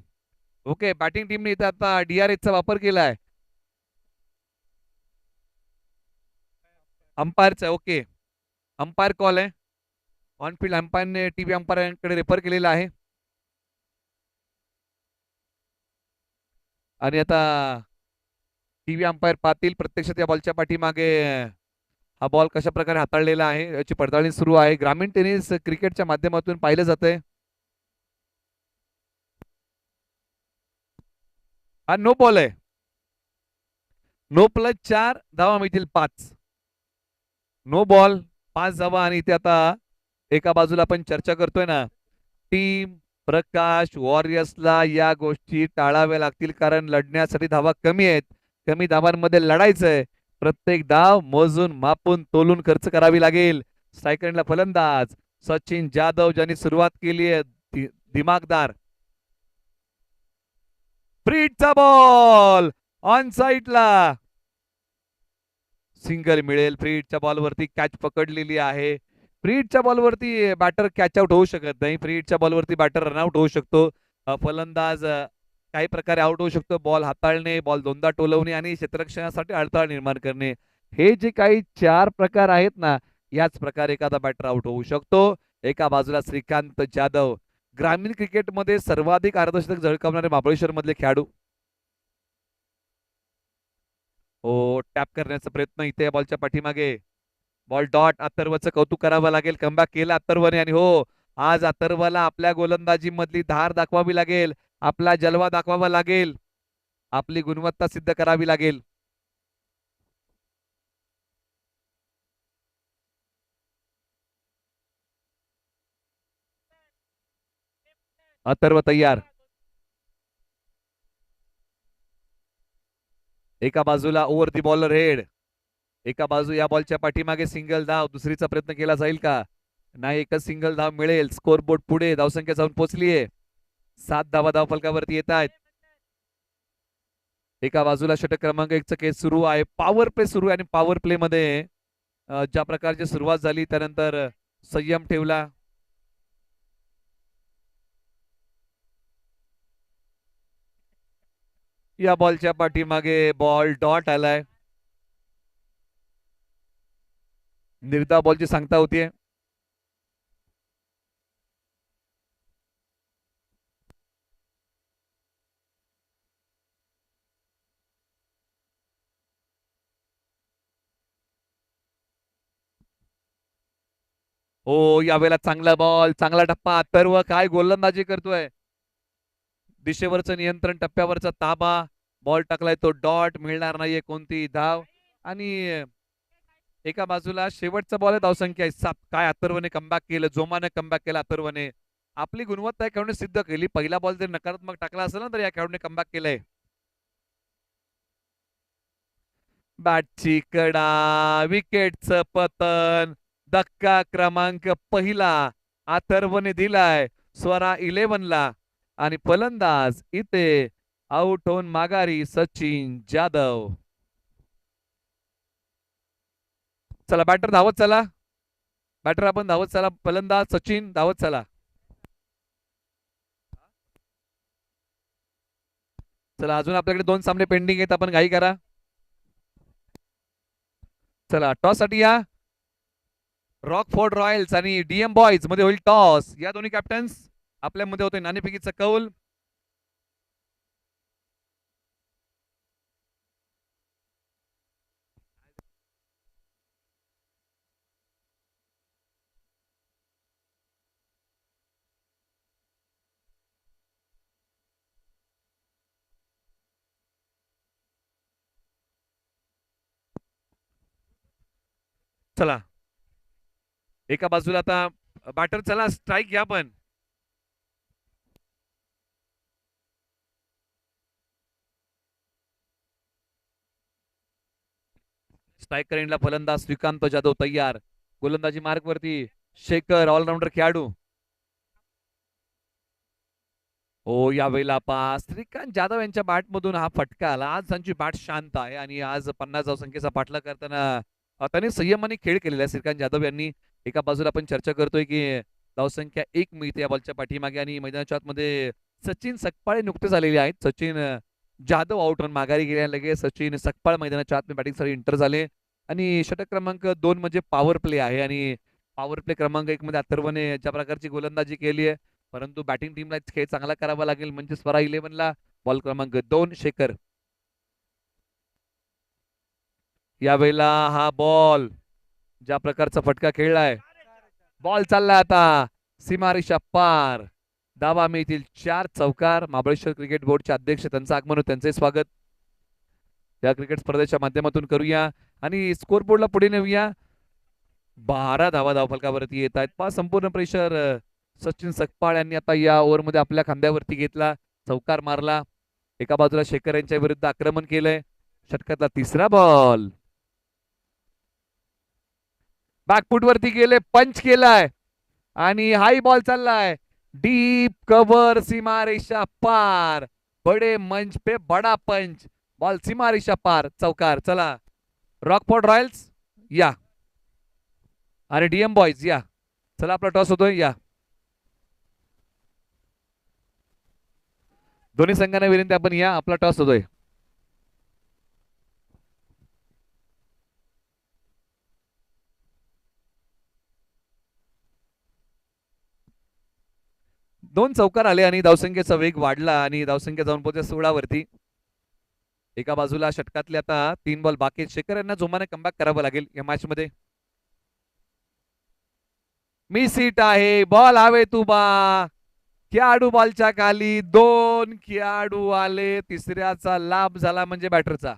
ओके, बॅटिंग टीमने इथे आता DRH चा वापर केलाय. अंपायरचा ओके, अंपायर कॉल आहे. ऑन फील्ड अंपायरने टीव्ही अंपायरकडे रेफर केलेला आहे. आणि आता टीव्ही अंपायर पाहतील प्रत्यक्षात या बॉलच्या पाठीमागे हा बॉल कशा प्रकारे हाताळलेला आहे याची पडताळणी सुरू आहे. ग्रामीण टेनिस क्रिकेटच्या माध्यमातून पाहिलं जातंय. हा नो बॉल आहे. नो प्लस 4 धावा मिळतील 5. नो बॉल 5 धावा. आणि इथे आता एका बाजूला आपण चर्चा करतोय ना, टीम प्रकाश वॉरियर्सला या गोष्टी टाळाव्या लागतील कारण लढण्यासाठी धावा कमी आहेत. कमी धावांमध्ये लढायचंय. प्रत्येक धाव मोजून मापून तोलून खर्च करावी लागेल. स्ट्रायकरला फलंदाज सचिन जाधव ज्यांनी सुरुवात केली आहे दिमागदार. फ्रीडचा बॉल ऑन साईडला. सिंगल मिळेल. फ्रीडच्या बॉलवरती कॅच पकडलेली आहे. फ्रीडच्या बॉलवरती बॅटर कॅच आउट होऊ शकत नाही. फ्रीडच्या बॉलवरती बॅटर रनआउट होऊ शकतो. फलंदाज काही प्रकारे आउट होऊ शकतो. बॉल हाताळणे, बॉल दोनदा टोलवणे आणि क्षेत्ररक्षणासाठी अडथळा निर्माण करणे, हे जे काही 4 प्रकार आहेत ना, याच प्रकारे एखादा बॅटर आउट होऊ शकतो. एका बाजूला श्रीकांत जाधव, ग्रामीण क्रिकेटमध्ये सर्वाधिक अर्धशतक झळकावणारे महाबळेश्वर मधले खेळाडू. हो, टॅप करण्याचा प्रयत्न इथे बॉलच्या पाठीमागे. Ball dot. अथर्वचं कौतुक करावं लागेल. कमबॅक केला अथर्वने. आणि हो, आज अथर्वला आपल्या गोलंदाजी मधली धार दाखवावी लागेल. आपला जलवा दाखवावा लागेल. आपली गुणवत्ता सिद्ध करावी लागेल. अथर्व तयार. एका बाजूला ओव्हर दी बॉलर हेड. एका बाजू या बॉलच्या पाठीमागे सिंगल धाव. दुसरीचा प्रयत्न केला जाईल का? नाही, एकच सिंगल धाव मिळेल. स्कोर बोर्ड पुढे धावसंख्या जाऊन पोहोचलीये. 7 धावा धाव फलकावरती येत आहेत. एका बाजूला षटक क्रमांक 1चं केस सुरू आहे. पॉवर प्ले सुरू आहे. आणि पॉवर प्ले मध्ये ज्या प्रकारची सुरुवात झाली त्यानंतर संयम ठेवला. या बॉलच्या पाठीमागे बॉल डॉट आलाय. निर्धाव बॉलची सांगता होतीये. हो, यावेळेला चांगला बॉल, चांगला टप्पा. अथर्व काय गोलंदाजी करतोय. दिशेवरचं नियंत्रण, टप्प्यावरचा ताबा. बॉल टाकलाय तो डॉट. मिळणार नाहीये कोणती धाव. आणि एका बाजूला शेवटचा बॉल आहे. धावसंख्या आहे 7. काय अथर्वने कमबॅक केलं. जोमाने कमबॅक केला अथर्वने. आपली गुणवत्ता या खेळाडूने सिद्ध केली. पहिला बॉल जर नकारात्मक टाकला असेल ना, तर या खेळाडूने कमबॅक केलंय. बॅटची कडा, विकेटचं पतन. धक्का क्रमांक पहिला अथर्वने दिलाय स्वरा 11ला. आणि फलंदाज इथे आउट होऊन माघारी सचिन जाधव. चला बॅटर धावत चला. बॅटर आपण धावत चला. फलंदाज सचिन धावत चला. चला, अजून आपल्याकडे 2 सामने पेंडिंग आहेत. आपण घाई करा. चला, टॉस साठी या. रॉकफोर्ड रॉयल्स आणि DM बॉयज मध्ये होईल टॉस. या दोन्ही कॅप्टन्स आपल्यामध्ये होते नाणेफेकीचा कौल. चला, एका बाजूला आता बॅटर. चला, स्ट्राईक घ्या. पण स्ट्राईक करेंटला फलंदाज श्रीकांत जाधव तयार. गोलंदाजी मार्ग वरती शेखर, ऑलराऊंडर खेळाडू. हो, यावेळेला श्रीकांत जाधव यांच्या बॅट मधून हा फटका आला. आज त्यांची बॅट शांत आहे आणि आज 50 धावसंख्येचा पाठलाग करताना त्यांनी संयमाने खेळ केलेला आहे श्रीकांत जाधव यांनी. एका बाजूला आपण चर्चा करतोय की धावसंख्या 1 मिळते या बॉलच्या पाठीमागे आणि मैदानाच्या आतमध्ये सचिन सकपाळे नुकतेच आलेले आहेत. सचिन जाधव आउट रन माघारी गेल्या लगेच सचिन सकपाळ मैदानाच्या आत बॅटिंगसाठी इंटर झाले आणि षटक क्रमांक 2 म्हणजे पॉवर प्ले आहे आणि पॉवर प्ले क्रमांक 1 मध्ये अथर्वने ज्या प्रकारची गोलंदाजी केली आहे, परंतु बॅटिंग टीमला खेळ चांगला करावा लागेल. म्हणजे स्वरा 11ला बॉल क्रमांक 2 शेखर. यावेळेला हा बॉल ज्या प्रकारचा फटका खेळलाय, बॉल चाललाय आता सीमारेषा पार. धावा मिळतील 4 चौकार. महाबळेश्वर क्रिकेट बोर्डचे अध्यक्ष त्यांचं आगमन होतं, त्यांचे स्वागत या क्रिकेट स्पर्धेच्या माध्यमातून करूया आणि स्कोर बोर्डला पुढे नेऊया. 12 धावा धावफलकावरती येत आहेत. पहा संपूर्ण प्रेशर सचिन सकपाळ यांनी आता या ओव्हरमध्ये आपल्या खांद्यावरती घेतला, चौकार मारला. एका बाजूला शेखर यांच्या विरुद्ध आक्रमण केलंय. षटकातला तिसरा बॉल बॅकफूट वरती गेले, पंच केलाय आणि हाई बॉल चाललाय डीप कव्हर सीमारेषा पार. बडे मंच पे बडा पंच, बॉल सीमारेषा पार, चौकार. चला रॉकफोर्ड रॉयल्स या आणि डीएम बॉयज या. चला आपला टॉस होतोय या. दोन्ही संघांना विनंती आपण या, आपला टॉस होतोय. दोन चौकार आले आणि धावसंख्येचा वेग वाढला आणि धावसंख्या जाऊन पोहोचल्या 16 वरती. एका बाजूला षटकातले आता 3 बॉल बाकी. शेखर यांना जोमाने कमबॅक करावं लागेल या मॅच मध्ये. मी सीट आहे, बॉल हवे तू बा. खेळाडू बॉलच्या खाली, 2 खेळाडू आले. तिसऱ्याचा लाभ झाला म्हणजे बॅटरचा.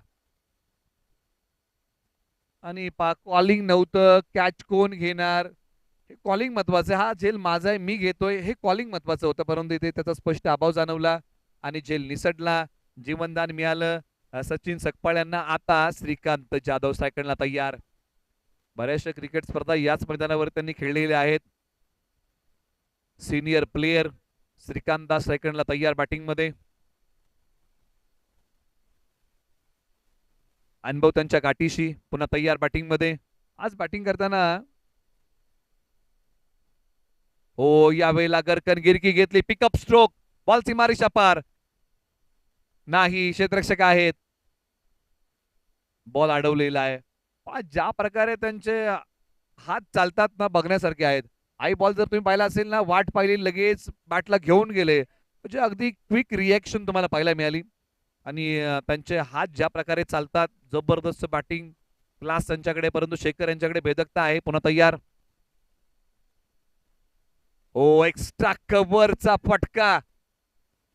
आणि कॉलिंग नव्हतं, कॅच कोण घेणार हे कॉलिंग महत्वाचं. हा झेल माझा आहे, मी घेतोय, हे कॉलिंग महत्वाचं होतं, परंतु इथे त्याचा स्पष्ट अभाव जाणवला आणि झेल निसटला. जीवनदान मिळालं सचिन सकपाळ यांना. आता श्रीकांत जाधव सायकलला तयार. बऱ्याचशा क्रिकेट स्पर्धा याच मैदानावर त्यांनी खेळलेल्या आहेत. सिनियर प्लेयर श्रीकांत दास सायकलला तयार बॅटिंग मध्ये. अनुभव त्यांच्या गाठीशी, पुन्हा तयार बॅटिंग मध्ये. आज बॅटिंग करताना हो यावेळेला गरकन गिरकी घेतली, पिकअप स्ट्रोक, बॉल सीमारेषा पार नाही. क्षेत्ररक्षक आहेत, बॉल अडवलेला आहे. ज्या प्रकारे त्यांचे हात चालतात ना बघण्यासारखे आहेत. आई बॉल जर तुम्ही पाहिला असेल ना, वाट पाहिली लगेच बॅटला घेऊन गेले, म्हणजे अगदी क्विक रिएक्शन तुम्हाला पाहायला मिळाली. आणि त्यांचे हात ज्या प्रकारे चालतात, जबरदस्त बॅटिंग क्लास त्यांच्याकडे. परंतु शेखर यांच्याकडे भेदकता आहे. पुन्हा तयार. ओ एक्स्ट्रा कव्हरचा फटका,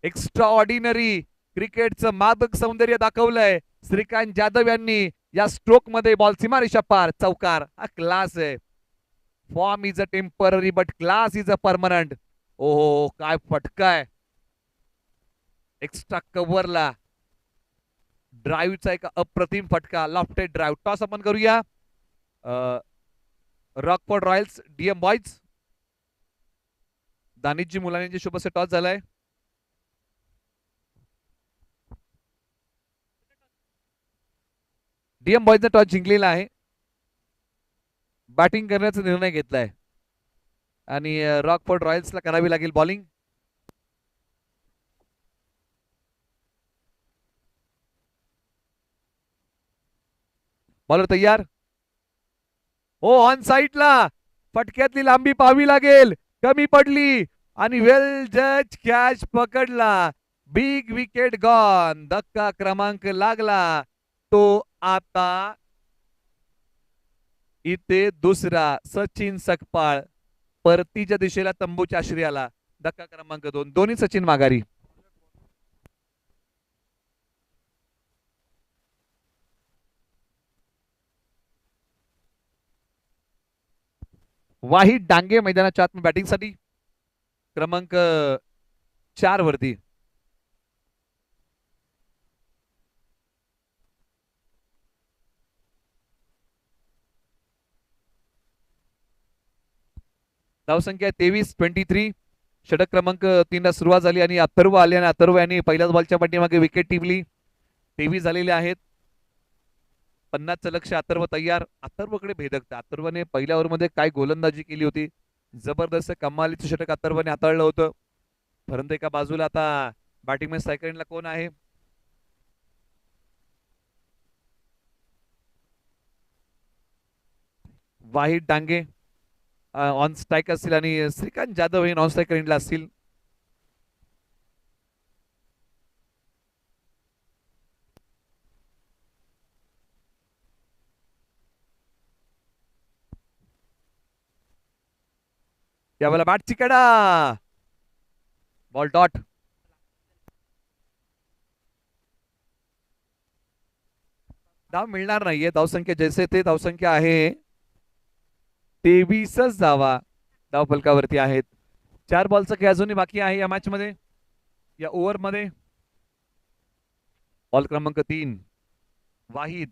एक्स्ट्रा ऑर्डिनरी क्रिकेटचं मादक सौंदर्य दाखवलंय श्रीकांत जाधव यांनी या स्ट्रोक मध्ये. बॉल सीमारेषा पार, चौकार. हा क्लास आहे. Form is a temporary but class is a permanent. ओहो काय फटका आहे. एक्स्ट्रा कव्हरला ड्राईव्हचा एक अप्रतिम फटका, लॉफ्टेड ड्राईव्ह. टॉस आपण करूया. Rockford Royals DM boys. Danishji मुलांनी शुभ असे टॉस झालाय. डीएम बॉयजने टॉस जिंकलेला आहे. बॅटिंग करण्याचा निर्णय घेतलाय आणि रॉकफोर्ड रॉयल्सला करावी लागेल बॉलिंग. बॉलर तयार. हो ऑन साईडला फटक्यातली लांबी पाहावी लागेल, कमी पडली आणि वेल जज कॅच पकडला. Big wicket gone. धक्का क्रमांक लागला तो आता इथे दुसरा. सचिन सकपाळ परतीच्या दिशेला तंबूच्या आश्रयाला. धक्का क्रमांक 2. दोन्ही सचिन माघारी. वाहिद डांगे मैदानाच्या आत बॅटिंगसाठी क्रमांक 4 वरती. धावसंख्या 23-23. षटक क्रमांक 3 ला सुरुवात झाली आणि अथर्व आले आणि अथर्व यांनी पहिल्याच बॉलच्या पाठीमागे विकेट टिपली. 23 झालेले आहेत. 50चं लक्ष. अथर्व तयार. अथर्वकडे भेदकता. अथर्वने पहिल्या ओव्हरमध्ये काय गोलंदाजी केली होती, जबरदस्त कमालीचं षटक अथर्वने हाताळलं होतं. परंतु एका बाजूला आता बॅटिंग मध्ये सेकंडला कोण आहे? वाहिद डांगे ऑन स्ट्राईक असतील आणि श्रीकांत जाधव हे नॉन स्ट्राईक एंडला असतील. यावेळेला बॅट चिकडा बॉल डॉट. धाव मिळणार नाहीये. धावसंख्या जैसे ते धावसंख्या आहे 23च धावा धाव फलकावरती आहेत. 4 बॉलचा खेळ अजूनही बाकी आहे या मॅच मध्ये, या ओव्हर मध्ये. बॉल क्रमांक 3 वाहिद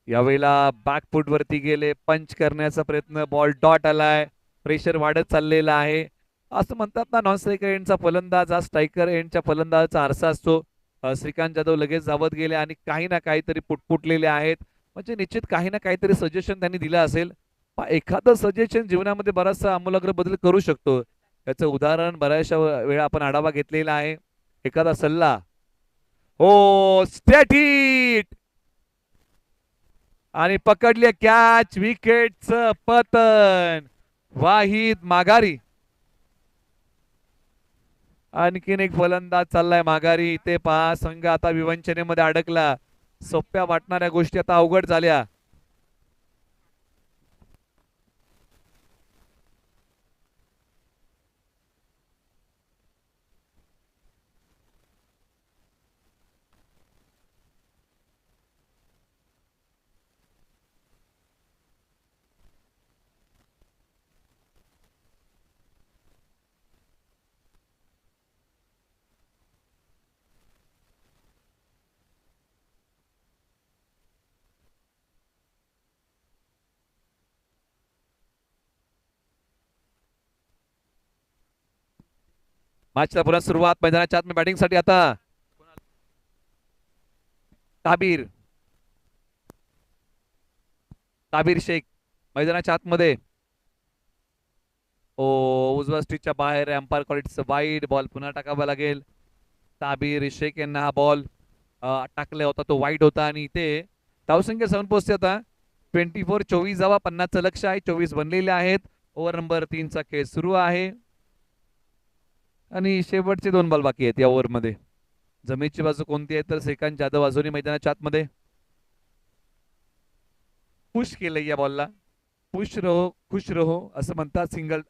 यावेळेला बॅकफूट वरती गेले, पंच करण्याचा प्रयत्न, बॉल डॉट आलाय. प्रेशर वाढत चाललेला आहे. असं म्हणतात ना, नॉन स्ट्रायकर एंडचा फलंदाज हा स्ट्रायकर एंडच्या फलंदाजाचा आरसा असतो. श्रीकांत जाधव लगेच धावत गेले आणि काही ना काहीतरी पुटपुटलेले आहेत. म्हणजे निश्चित काही ना काहीतरी सजेशन त्यांनी दिलं असेल. एखादं सजेशन जीवनामध्ये बराचसा आमूलाग्र बदल करू शकतो. याचं उदाहरण बऱ्याचशा वेळा आपण आढावा घेतलेला आहे. एखादा सल्ला, हो स्ट्रेट हिट आणि पकडले कॅच, विकेटचं पतन, वाहिद माघारी. आणखीन एक फलंदाज चाललाय माघारी. इथे पहा, संघ आता विवंचनेमध्ये अडकला. सोप्या वाटणाऱ्या गोष्टी आता अवघड झाल्या. मॅचला पुन्हा सुरुवात. मैदानाच्या आत बॅटिंग साठी आता ताबीर ताबीर शेख मैदानाच्या आतमध्ये. ओ उजव्या स्टिचच्या बाहेर, अंपायर कॉल वाईड. बॉल पुन्हा टाकावा लागेल. ताबीर शेख यांना हा बॉल टाकला होता, तो वाईड होता. आणि इथे धावसंख्या जाऊन पोहोचते आता 24. 24 धावा, 50चं लक्ष आहे. 24 बनलेले आहेत. ओव्हर नंबर 3चा खेळ सुरू आहे आणि शेवटचे 2 बॉल बाकी आहेत या ओव्हर मध्ये. जमेची बाजू कोणती आहे तर श्रीकांत जाधव अजूनही मैदानाच्या आतमध्ये. पुश केलंय या बॉलला. पुश रहो खुश रहो असं म्हणतात. सिंगल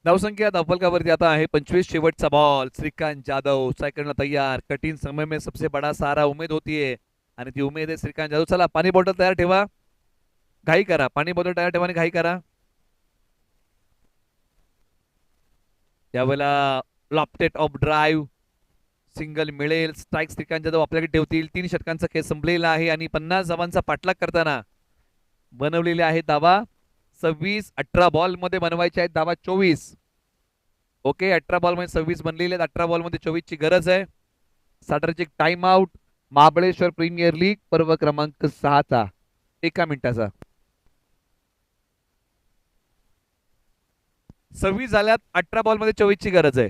धावसंख्या धावफलकावरती आता आहे 25. शेवटचा बॉल. श्रीकांत जाधव सेकंडला तयार. कठीण समय में सबसे बड़ा सहारा उमेद होती है आणि ती उमेद आहे श्रीकांत जाधव. चला पाणी बॉटल तयार ठेवा, घाई करा. पाणी बॉटल तयार ठेवा आणि घाई करा. त्यावेळेला लॉफ्टेड ऑफ ड्राईव्ह, सिंगल मिळेल. स्ट्राईक श्रीकांत जाधव आपल्याकडे ठेवतील. 3 षटकांचा खेळ संपलेला आहे आणि 50 धावांचा पाठलाग करताना बनवलेले आहेत धावा 26. 18 बॉल मध्ये बनवायचे आहेत धावा 24. ओके, 18 बॉल मध्ये 26 बनलेले आहेत. 18 बॉल मध्ये 24 ची गरज आहे. Strategic time out Mahabaleshwar premier league पर्व क्रमांक 6चा 1 मिनिटाचा. 26 झाल्यात. 18 बॉल मध्ये 24 ची गरज आहे.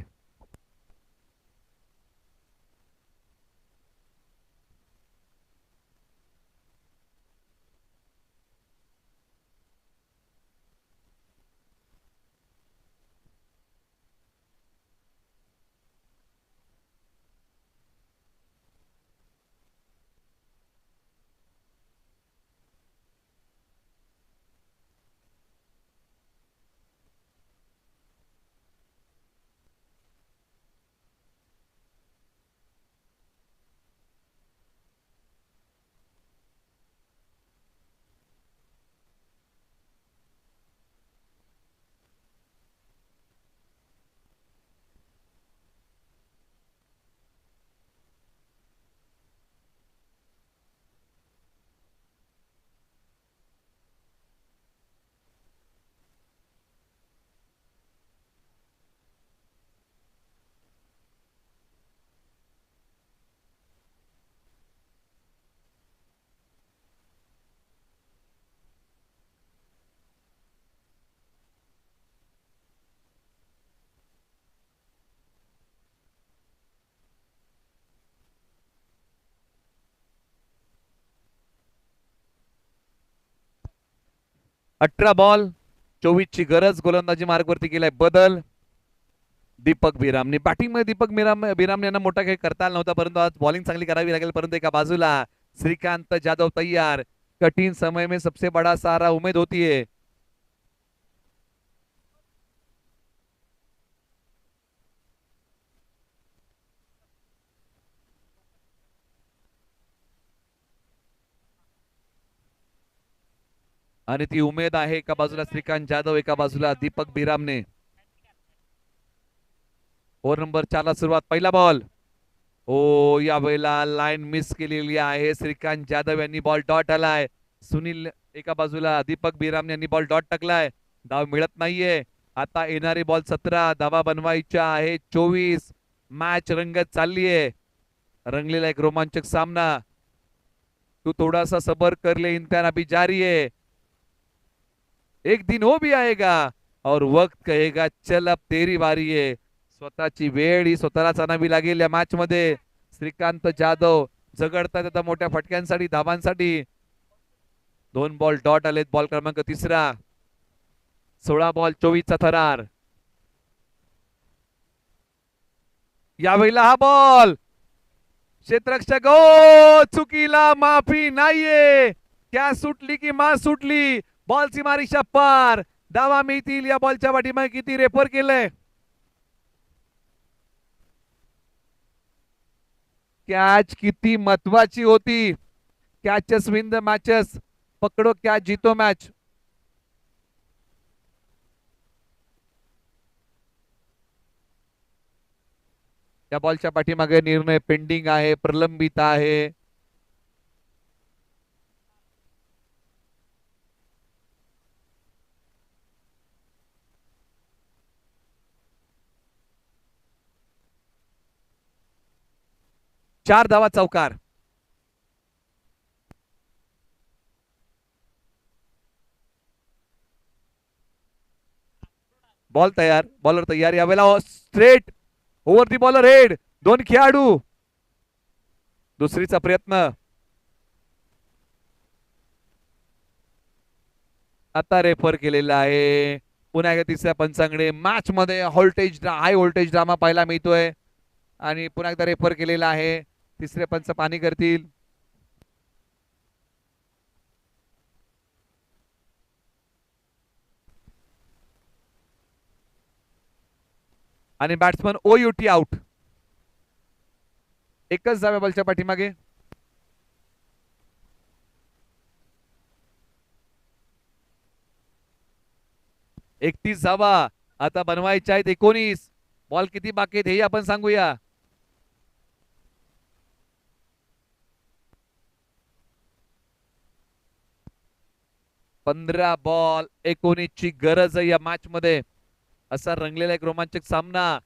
18 बॉल 24 ची गरज. गोलंदाजी मार्गवरती केलाय बदल. दीपक बिरामने बॅटिंग मध्ये बिरामने यांना मोठा काही करता आला नव्हता, परंतु आज बॉलिंग चांगली करावी लागेल. परंतु एका बाजूला श्रीकांत जाधव तैयार. कठीण समय में सबसे बड़ा सहारा उम्मीद होती है. आणि ती उमेद आहे एका बाजूला श्रीकांत जाधव, एका बाजूला दीपक बिरामने. ओव्हर नंबर 4 ला सुरुवात. पहिला बॉल. ओ या वेळेला लाईन मिस केलेली आहे. श्रीकांत जाधव यांनी बॉल डॉट आलाय. सुनील एका बाजूला दीपक बिराम यांनी बॉल डॉट टाकलाय. धाव मिळत नाहीये. आता येणारी बॉल 17, धावा बनवायच्या आहे 24. मॅच रंगत चाललीये. रंगलेला एक रोमांचक सामना. तू थोड़ा सा सबर कर ले, इम्तिहान अभी जारी है. एक दिन वो भी आएगा और वक्त कहेगा चल अब तेरी बारी है. स्वतःची वेळ ही स्वतःलाच आणावी लागेल या मॅच मध्ये. श्रीकांत जाधव झगडतात आता मोठ्या फटक्यांसाठी, धावांसाठी. 2 बॉल डॉट आलेत. बॉल क्रमांक 3. 16 बॉल 24 चा थरार. यावेळेला हा बॉल क्षेत्ररक्षक चुकीला माफी नाहीये. क्या सुटली की मा सुटली. बॉलची मारीच्या पार. धावा मिळतील या बॉलच्या पाठीमागे किती रेफर केलंय. कॅच किती महत्वाची होती. Catches win the matches. पकडो कॅच जीतो मॅच. या बॉलच्या पाठीमागे निर्णय पेंडिंग आहे, प्रलंबित आहे. चार धावा चौकार. बॉल तयार. बॉलर तयार. यावेळेला स्ट्रेट ओव्हर दी बॉलर हेड. 2 खेळाडू. दुसरीचा प्रयत्न. आता रेफर केलेला आहे. पुन्हा एकदा तिसऱ्या पंचांकडे मॅच मध्ये हाय व्होल्टेज ड्रामा पाहायला मिळतोय. आणि पुन्हा एकदा रेफर केलेला आहे. तिसरे पंच पाणी करतील. आणि बॅट्समन OUT आउट. एकच जाव्या बॉलच्या पाठीमागे. एकतीस जावा आता बनवायच्या आहेत. 19 बॉल किती बाकी आहेत हे आपण सांगूया. 15 बॉल 19 ची गरज आहे या मॅच मध्ये. असा रंगलेला एक रोमांचक सामना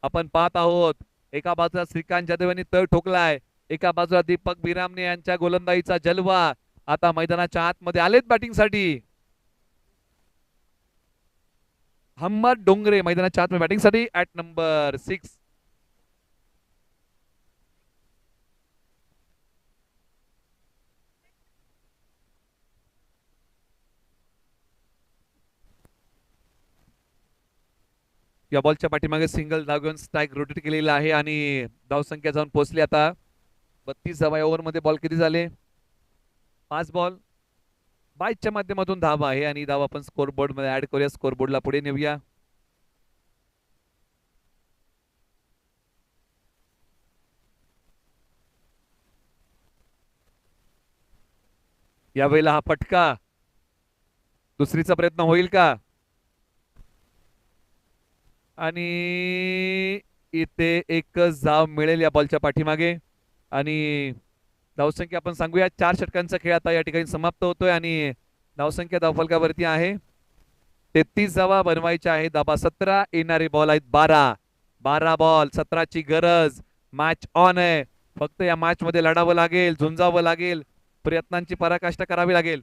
आपण पाहत आहोत. एका बाजूला श्रीकांत जाधव यांनी तळ ठोकलाय. एका बाजूला दीपक बिरामने यांच्या गोलंदाजीचा जलवा. आता मैदानाच्या आतमध्ये आलेत बॅटिंग साठी. हमत डोंगरे मैदानाच्या आत बॅटिंग साठी ऍट नंबर 6. या बॉलच्या पाठीमागे सिंगल धाव घेऊन स्ट्राईक रोटेट केलेला आहे आणि धावसंख्या जाऊन पोहोचली आता 32 धावा. या ओव्हर मध्ये बॉल किती झाले. 5 बॉल 22च्या माध्यमातून धावा आहे आणि धाव आपण स्कोरबोर्ड मध्ये ऍड करूया. स्कोरबोर्डला पुढे नेऊया. यावेळेला हा फटका. दुसरीचा प्रयत्न होईल का. आणि इथे एकच धाव मिळेल या बॉलच्या पाठीमागे. आणि धावसंख्या आपण सांगूया 4 षटकांचा खेळ आता या ठिकाणी समाप्त होतोय आणि धावसंख्या धावफलकावरती आहे 33 धावा बनवायच्या आहेत. धाबा 17. येणारे बॉल आहेत 12. 12 बॉल 17 ची गरज. मॅच ऑन आहे. फक्त या मॅच मध्ये लढावं लागेल, झुंजावं लागेल, प्रयत्नांची पराकाष्ठा करावी लागेल.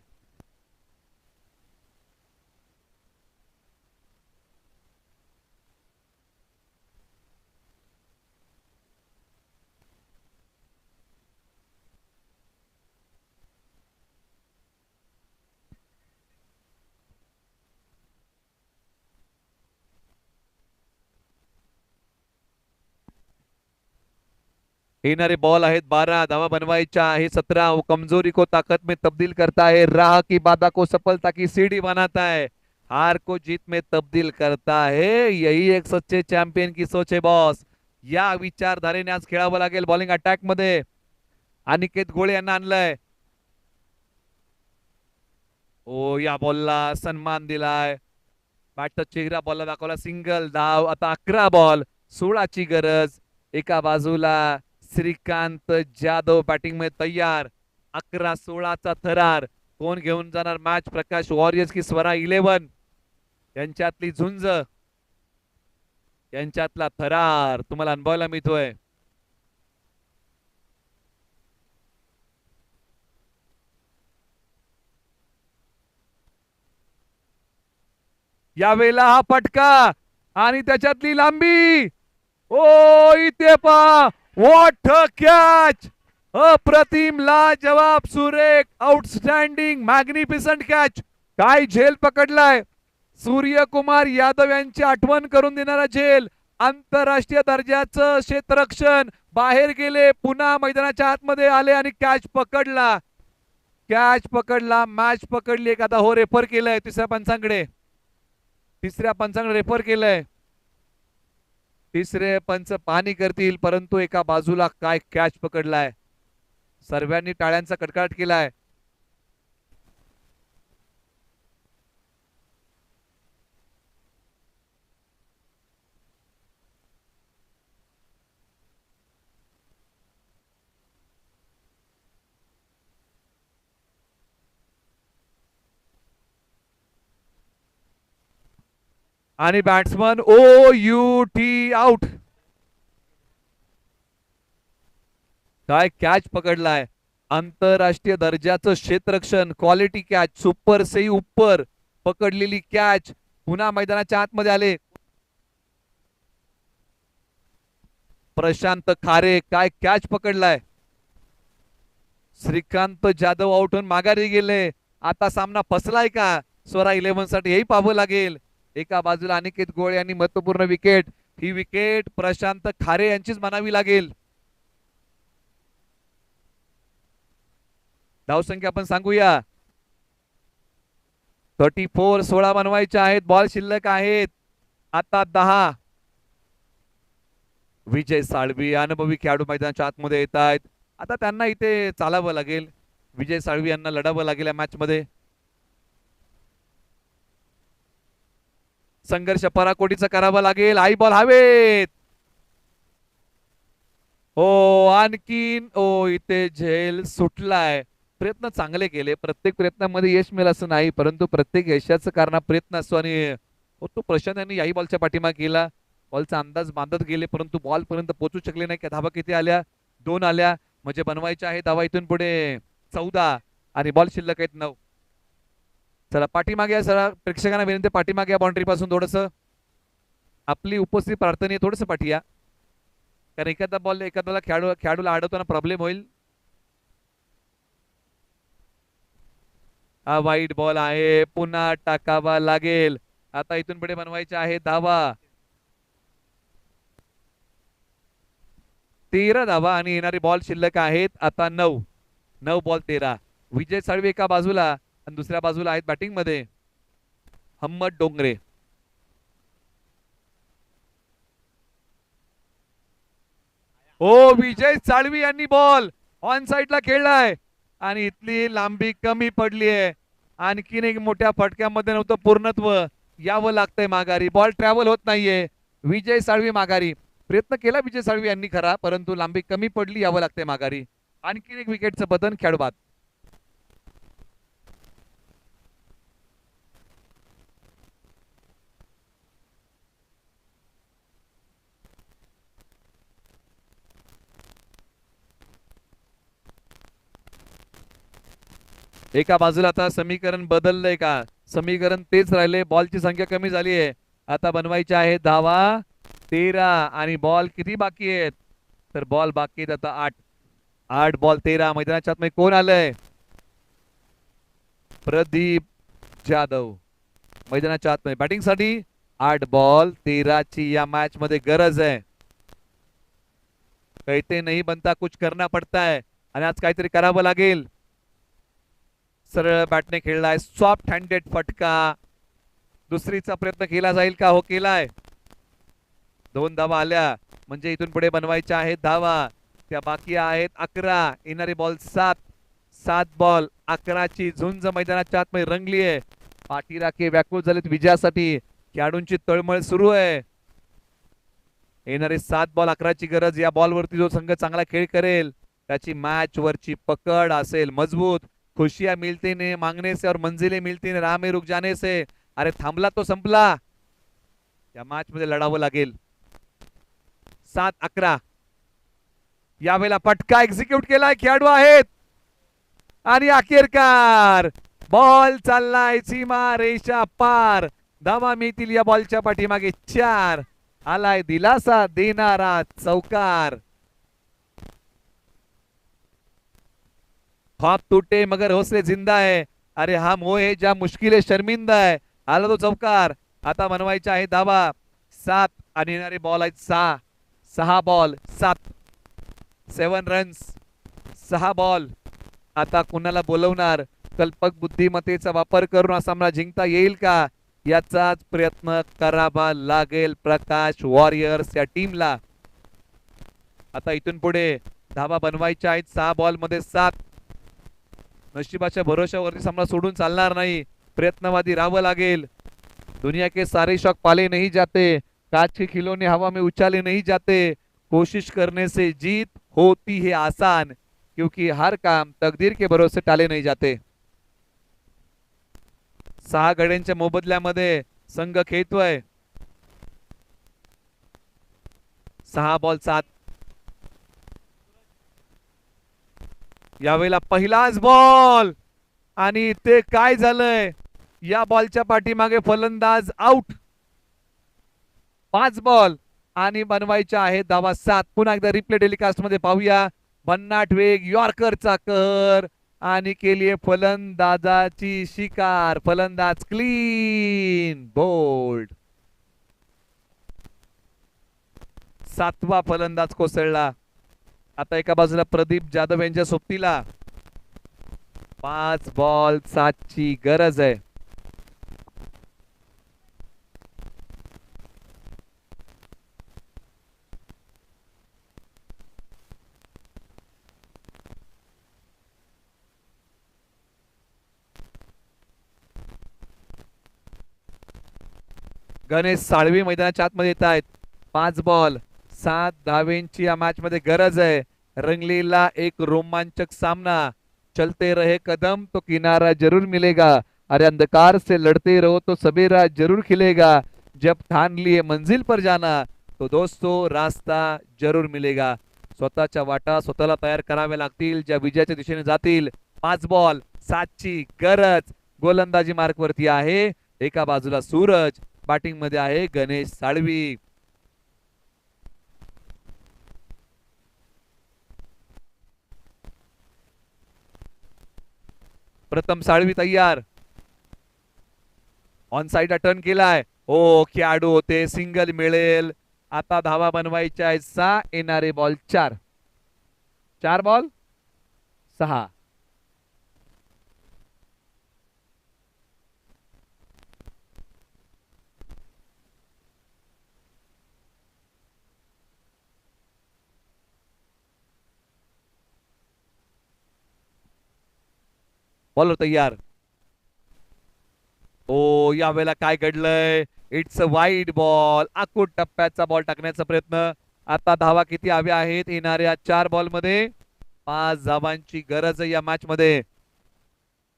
येणारे बॉल आहेत 12, धावा बनवायच्या आहे 17। वो कमजोरी को ताकत में तब्दील करता है, राह की बाधा को सफलता की सीढ़ी बनाता है, हार को जीत में तब्दील करता है, यही एक सच्चे चॅम्पियन की सोच है बॉस। या विचारधारेने आज खेळावं लागेल बॉलिंग अटॅक मध्ये। अनिकेत गोळे यांना आणलंय। ओ या बॉलला सन्मान दिलाय, बॅटचा चेहरा बॉलला दाखवला, सिंगल धाव। आता 11 बॉल 16ची गरज। एका बाजूला श्रीकांत जाधव बॅटिंग मध्ये तयार, 11-16चा थरार। कोण घेऊन जाणार मॅच, प्रकाश वॉरियर्स की स्वरा 11 यांच्यातली झुंज, यांच्यातला थरार तुम्हाला अनुभवायला मिळतोय। यावेळेला हा फटका आणि त्याच्यातली लांबी, ओ इथे पा, व्हॉट अ कॅच, अप्रतिम, लाजवाब, सुरेख, आउटस्टँडिंग, मॅग्निफिसंट कॅच। काय झेल पकडलाय, सूर्यकुमार यादव यांची आठवण करून देणारा झेल, आंतरराष्ट्रीय दर्जाचं क्षेत्ररक्षण। बाहेर गेले, पुन्हा मैदानाच्या आतमध्ये आले आणि कॅच पकडला, कॅच पकडला, मॅच पकडली। एक आता हो रेफर केलंय तिसऱ्या पंचांकडे, तिसऱ्या पंचांकडे रेफर केलंय, तिसरे पंच पाहणी करतील, परंतु एका बाजूला काय कॅच पकडलाय, सर्वांनी टाळ्यांचा कडकडाट केलाय। आणि batsman O U T out. काय कॅच पकडलाय, आंतरराष्ट्रीय दर्जाचं क्षेत्ररक्षण, क्वालिटी कॅच, सुपर सही उपर पकडलेली कॅच। पुन्हा मैदानाच्या आतमध्ये आले प्रशांत खारे, काय कॅच पकडलाय। श्रीकांत जाधव आउट होऊन माघारी गेले। आता सामना फसलाय का स्वरा 11 साठी, हेही पाहावं लागेल। एका बाजूला अनिकेत गोळे यांनी महत्वपूर्ण विकेट, ही विकेट प्रशांत खारे यांचीच म्हणावी लागेल। धावसंख्या आपण सांगूया 34, 16 बनवायच्या आहेत, बॉल शिल्लक आहेत आता 10। विजय साळवी अनुभवी खेळाडू मैदानाच्या आतमध्ये येत आहेत, आता त्यांना इथे चालावं लागेल, विजय साळवी यांना लढावं लागेल या मॅच मध्ये। संघर्ष पराकोटीचा करावा लागेल, आई बॉल हवेत, हो आणखीन, ओ इथे झेल सुटलाय। प्रयत्न चांगले केले, प्रत्येक प्रयत्नामध्ये यश मिळेल असं नाही, परंतु प्रत्येक यशाचं कारण प्रयत्न असतो। आणि तो प्रशांत यांनी याही बॉलच्या पाठीमागे केला, बॉलचा अंदाज बांधत गेले, परंतु बॉल पर्यंत पोहोचू शकले नाही। धावा किती आल्या, 2 आल्या, म्हणजे बनवायच्या आहे धावा इथून पुढे 14 आणि बॉल शिल्लक आहेत 9। चला पाठीमागे या, चला प्रेक्षकांना विनंती, पाठीमागे या बाउंड्री पासून थोडस, आपली उपस्थिती प्रार्थनीय, थोडस पाठी या, कारण एखादा बॉल एखाद्याला खेळाडूला अडवताना प्रॉब्लेम होईल। हा वाईट बॉल आहे, पुन्हा टाकावा लागेल। आता इथून पुढे बनवायचे आहे धावा, 13 धावा आणि येणारे बॉल शिल्लक आहेत आता 9, 9 बॉल 13। विजय साळवी एका बाजूला आणि दुसऱ्या बाजूला आहेत बॅटिंग मध्ये हम्मद डोंगरे। ओ विजय साळवी यांनी बॉल ऑन साइडला खेळलाय आणि इथली लांबी कमी पडली आहे, आणखीन एक मोठ्या फटक्यामध्ये नव्हतं पूर्णत्व, यावं लागतंय माघारी, बॉल ट्रॅव्हल होत नाहीये, विजय साळवी माघारी। प्रयत्न केला विजय साळवी यांनी खरा, परंतु लांबी कमी पडली, यावं लागतंय माघारी। आणखीन एक विकेटचं बदन खेळू बाद। एका बाजूला आता समीकरण बदललंय का, समीकरण तेच राहिले, बॉलची संख्या कमी झाली आहे, आता बनवायची आहे धावा 13 आणि बॉल किती बाकी आहेत, तर बॉल बाकी आहेत आता 8, 8 बॉल 13। मैदानाच्या आतमध्ये कोण आलंय, प्रदीप जाधव मैदानाच्या आतमध्ये बॅटिंग साठी। 8 बॉल 13 ची या मॅच मध्ये गरज आहे, कहते नहीं बनता कुछ करना पडता है आणि आज काहीतरी करावं लागेल. सरळ बॅटने खेळलाय, सॉफ्ट हँडेड फटका. दुसरीचा प्रयत्न केला जाईल का? हो, केलाय. 2 धावा आल्या म्हणजे इथून पुढे बनवायच्या आहेत धावा. त्या बाकी आहेत 11. येणारे बॉल 7. 7 बॉल 11ची झुंज मैदानाच्या आतमध्ये रंगली आहे. पाठीराखे व्याकुळ झालेत विजयासाठी. खेळाडूंची तळमळ सुरू आहे. येणारे 7 बॉल 11ची गरज. या बॉलवरती जो संघ चांगला खेळ करेल त्याची मॅच वरची पकड असेल मजबूत. खुशियां मिलती ने मांगने से और मंजिलें मिलती ने राह में रुक जाने से. अरे थांबला तो संपला. या मॅच मध्ये लढावं लागेल. 7-11. यावेळेला पटका एक्झिक्यूट केलाय खेळाडू आहेत आणि अखेरकार बॉल चाललाय सीमा रेषा पार. धावा मिळतील या बॉलच्या पाठीमागे 4. आलाय दिलासा देणारा चौकार. ख्वाब टूटे मगर हौसले जिंदा है. अरे हा मोह है ज्या मुश्किले शर्मिंदा है. आला तो चौकार. आता बनवायचा आहे धावा 7 आणि येणारे बॉल आहेत 6. 6 बॉल 7. 7 runs 6 ball. आता कुणाला बोलवणार? कल्पक बुद्धिमत्तेचा वापर करून हा सामना जिंकता येईल का याचाच प्रयत्न करावा लागेल प्रकाश वॉरियर्स या टीमला. आता इथून पुढे धावा बनवायच्या आहेत 6 बॉल मध्ये 7. नशिबाच्या भरोशावरती सामना सोडून चालणार नाही. प्रयत्नवादी राहावं लागेल. दुनिया के सारे शौक पाले नहीं जाते. कांच के खिलौने हवा में उछाले नहीं जाते. कोशिश करने से जीत होती है आसान क्योंकि हर काम तकदीर के भरोसे टाले नहीं जाते. 6 गड्यांच्या मोबदल्यामध्ये संघ खेळतोय. 6 बॉल 7. यावेळेला पहिलाच बॉल आणि ते काय झालंय? या बॉलच्या पाठीमागे फलंदाज आउट. 5 बॉल आणि बनवायच्या आहेत धावा 7. पुन्हा एकदा रिप्ले टेलिकास्ट मध्ये पाहूया. भन्नाट वेग, यॉर्करचा कहर आणि केलीये फलंदाजाची शिकार. फलंदाज क्लीन बोल्ड. 7वा फलंदाज कोसळला. आता एका बाजूला प्रदीप जाधव यांच्या सोबतीला 5 बॉल 7ची गरज आहे. गणेश साळवी मैदानाच्या आतमध्ये येत आहेत. 5 बॉल 7 धावेंची या मॅच मध्ये गरज आहे. रंगलेला एक रोमांचक सामना. चलते रहे कदम तो किनारा जरूर मिलेगा. अरे अंधकार से लड़ते रहो तो सबेरा जरूर खिलेगा. जब ठान लिए मंजिल पर जाना तो दोस्तों रास्ता जरूर मिलेगा. स्वतःच्या वाटा स्वतःला तयार कराव्या लागतील ज्या विजयाच्या दिशेने जातील. 5 बॉल 7ची गरज. गोलंदाजी मार्क वरती आहे. एका बाजूला सूरज, बॅटिंग मध्ये आहे गणेश साळवी. प्रथम साळवी तयार. ऑन साइड टर्न केलाय. ओ खेळाडू होते. सिंगल मिळेल. आता धावा बनवायच्या आहेत 6. येणारे बॉल 4. 4 बॉल 6. बॉलर तयार. ओ यावेळेला काय घडलंय? It's a wide ball. आखूड टप्प्याचा बॉल टाकण्याचा प्रयत्न. आता धावा किती हव्या आहेत? येणाऱ्या 4 बॉल मध्ये 5 धावांची गरज आहे या मॅच मध्ये.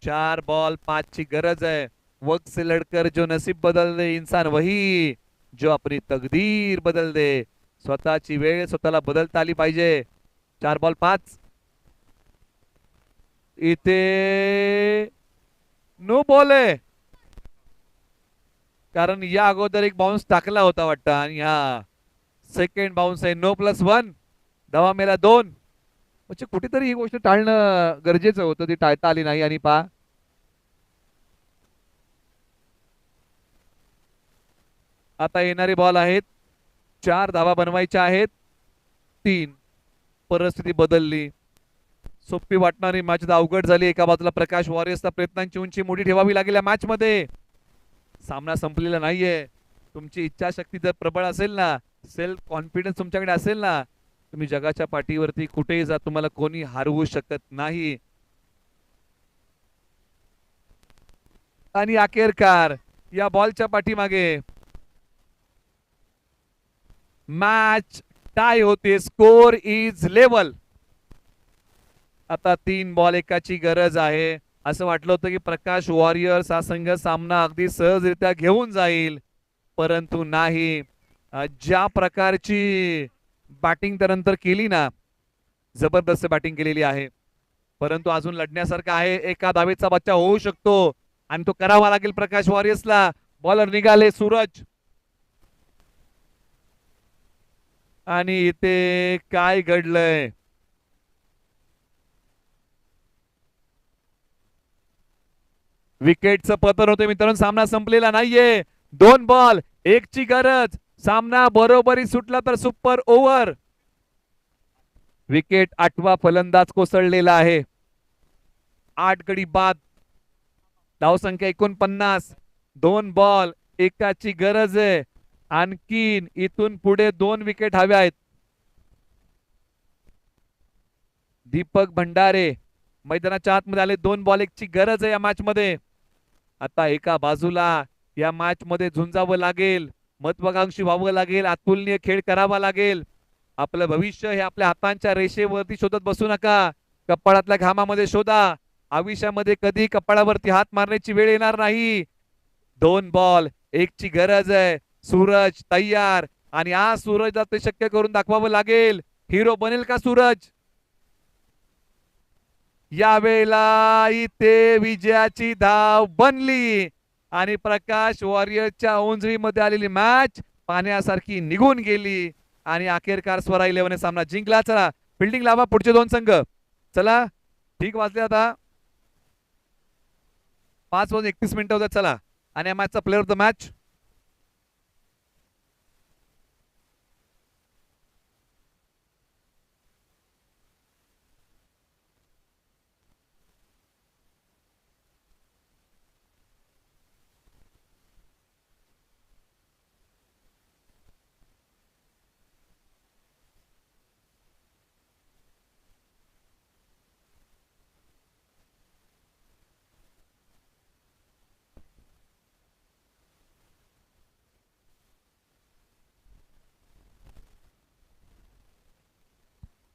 4 बॉल 5ची गरज आहे. वक्त से लड़कर जो नसीब बदल दे इंसान वही जो अपनी तकदीर बदल दे. स्वतःची वेळ स्वतःला बदलता आली पाहिजे. 4 बॉल 5. इथे नो बॉल आहे कारण या अगोदर एक बाउन्स टाकला होता वाटतं आणि हा सेकंड बाउन्स आहे. नो +1. धावा मेला 2. म्हणजे कुठेतरी ही गोष्ट टाळणं गरजेचं होतं. ती टाळता आली नाही. आणि पहा आता येणारे बॉल आहेत 4. धावा बनवायच्या आहेत 3. परिस्थिती बदलली. सोपी वाटणारी मॅच अवघड झाली. एका बाजूला प्रकाश वॉरियर्सला प्रयत्नांची उंची मोठी ठेवावी लागेल या मॅच मध्ये. सामना संपलेला नाहीये. तुमची इच्छाशक्ती जर प्रबळ असेल ना, सेल्फ कॉन्फिडन्स तुमच्याकडे असेल ना, तुम्ही जगाच्या पाठीवरती कुठेही जा, तुम्हाला कोणी हरवू शकत नाही. आणि अखेरकार या बॉलच्या पाठीमागे मॅच टाय होते. Score is level. आता 3 बॉल एकाची गरज आहे. असं वाटलं होतं की प्रकाश वॉरियर्स हा संघ सामना अगदी सहजरित्या घेऊन जाईल, परंतु नाही. ज्या प्रकारची बॅटिंग त्यानंतर केली ना, जबरदस्त बॅटिंग केलेली आहे, परंतु अजून लढण्यासारखं आहे. एका धावेचा बच्चा होऊ शकतो आणि तो करावा लागेल प्रकाश वॉरियर्सला. बॉलर निघाले सूरज. आणि इथे काय घडलंय? विकेटचं पतन होते मित्रांनो. सामना संपलेला नाहीये. 2 बॉल 1 ची गरज. सामना बरोबरी सुटला तर सुपर ओव्हर. विकेट 8वा फलंदाज कोसळलेला आहे. 8 गडी बाद. धावसंख्या 49. 2 बॉल 1ची गरज आहे. आणखीन इथून पुढे 2 विकेट हव्या आहेत. दीपक भंडारे मैदानाच्या आतमध्ये आले. 2 बॉल 1ची गरज आहे या मॅच मध्ये. आता एका बाजूला या मॅच मध्ये झुंजावं लागेल, महत्वाकांक्षी व्हावं लागेल, अतुलनीय खेळ करावा लागेल. आपलं भविष्य हे आपल्या हातांच्या रेषेवरती शोधत बसू नका. कपाळातल्या घामामध्ये शोधा. आयुष्यामध्ये कधी कपाळावरती हात मारण्याची वेळ येणार नाही. 2 बॉल 1ची गरज आहे. सूरज तयार आणि आज सूरजला ते शक्य करून दाखवावं लागेल. हिरो बनेल का सूरज? यावेळेला इथे विजयाची धाव बनली आणि प्रकाश वॉरियर्सच्या ओंजळीमध्ये आलेली मॅच पाण्यासारखी निघून गेली आणि अखेरकार स्वरा 11 सामना जिंकला. चला फिल्डिंग लावा पुढचे 2 संघ. चला ठीक वाजले आता. 5:31 होतात. चला आणि या मॅचचा प्लेअर ऑफ द मॅच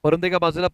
परंतु एका बाजूला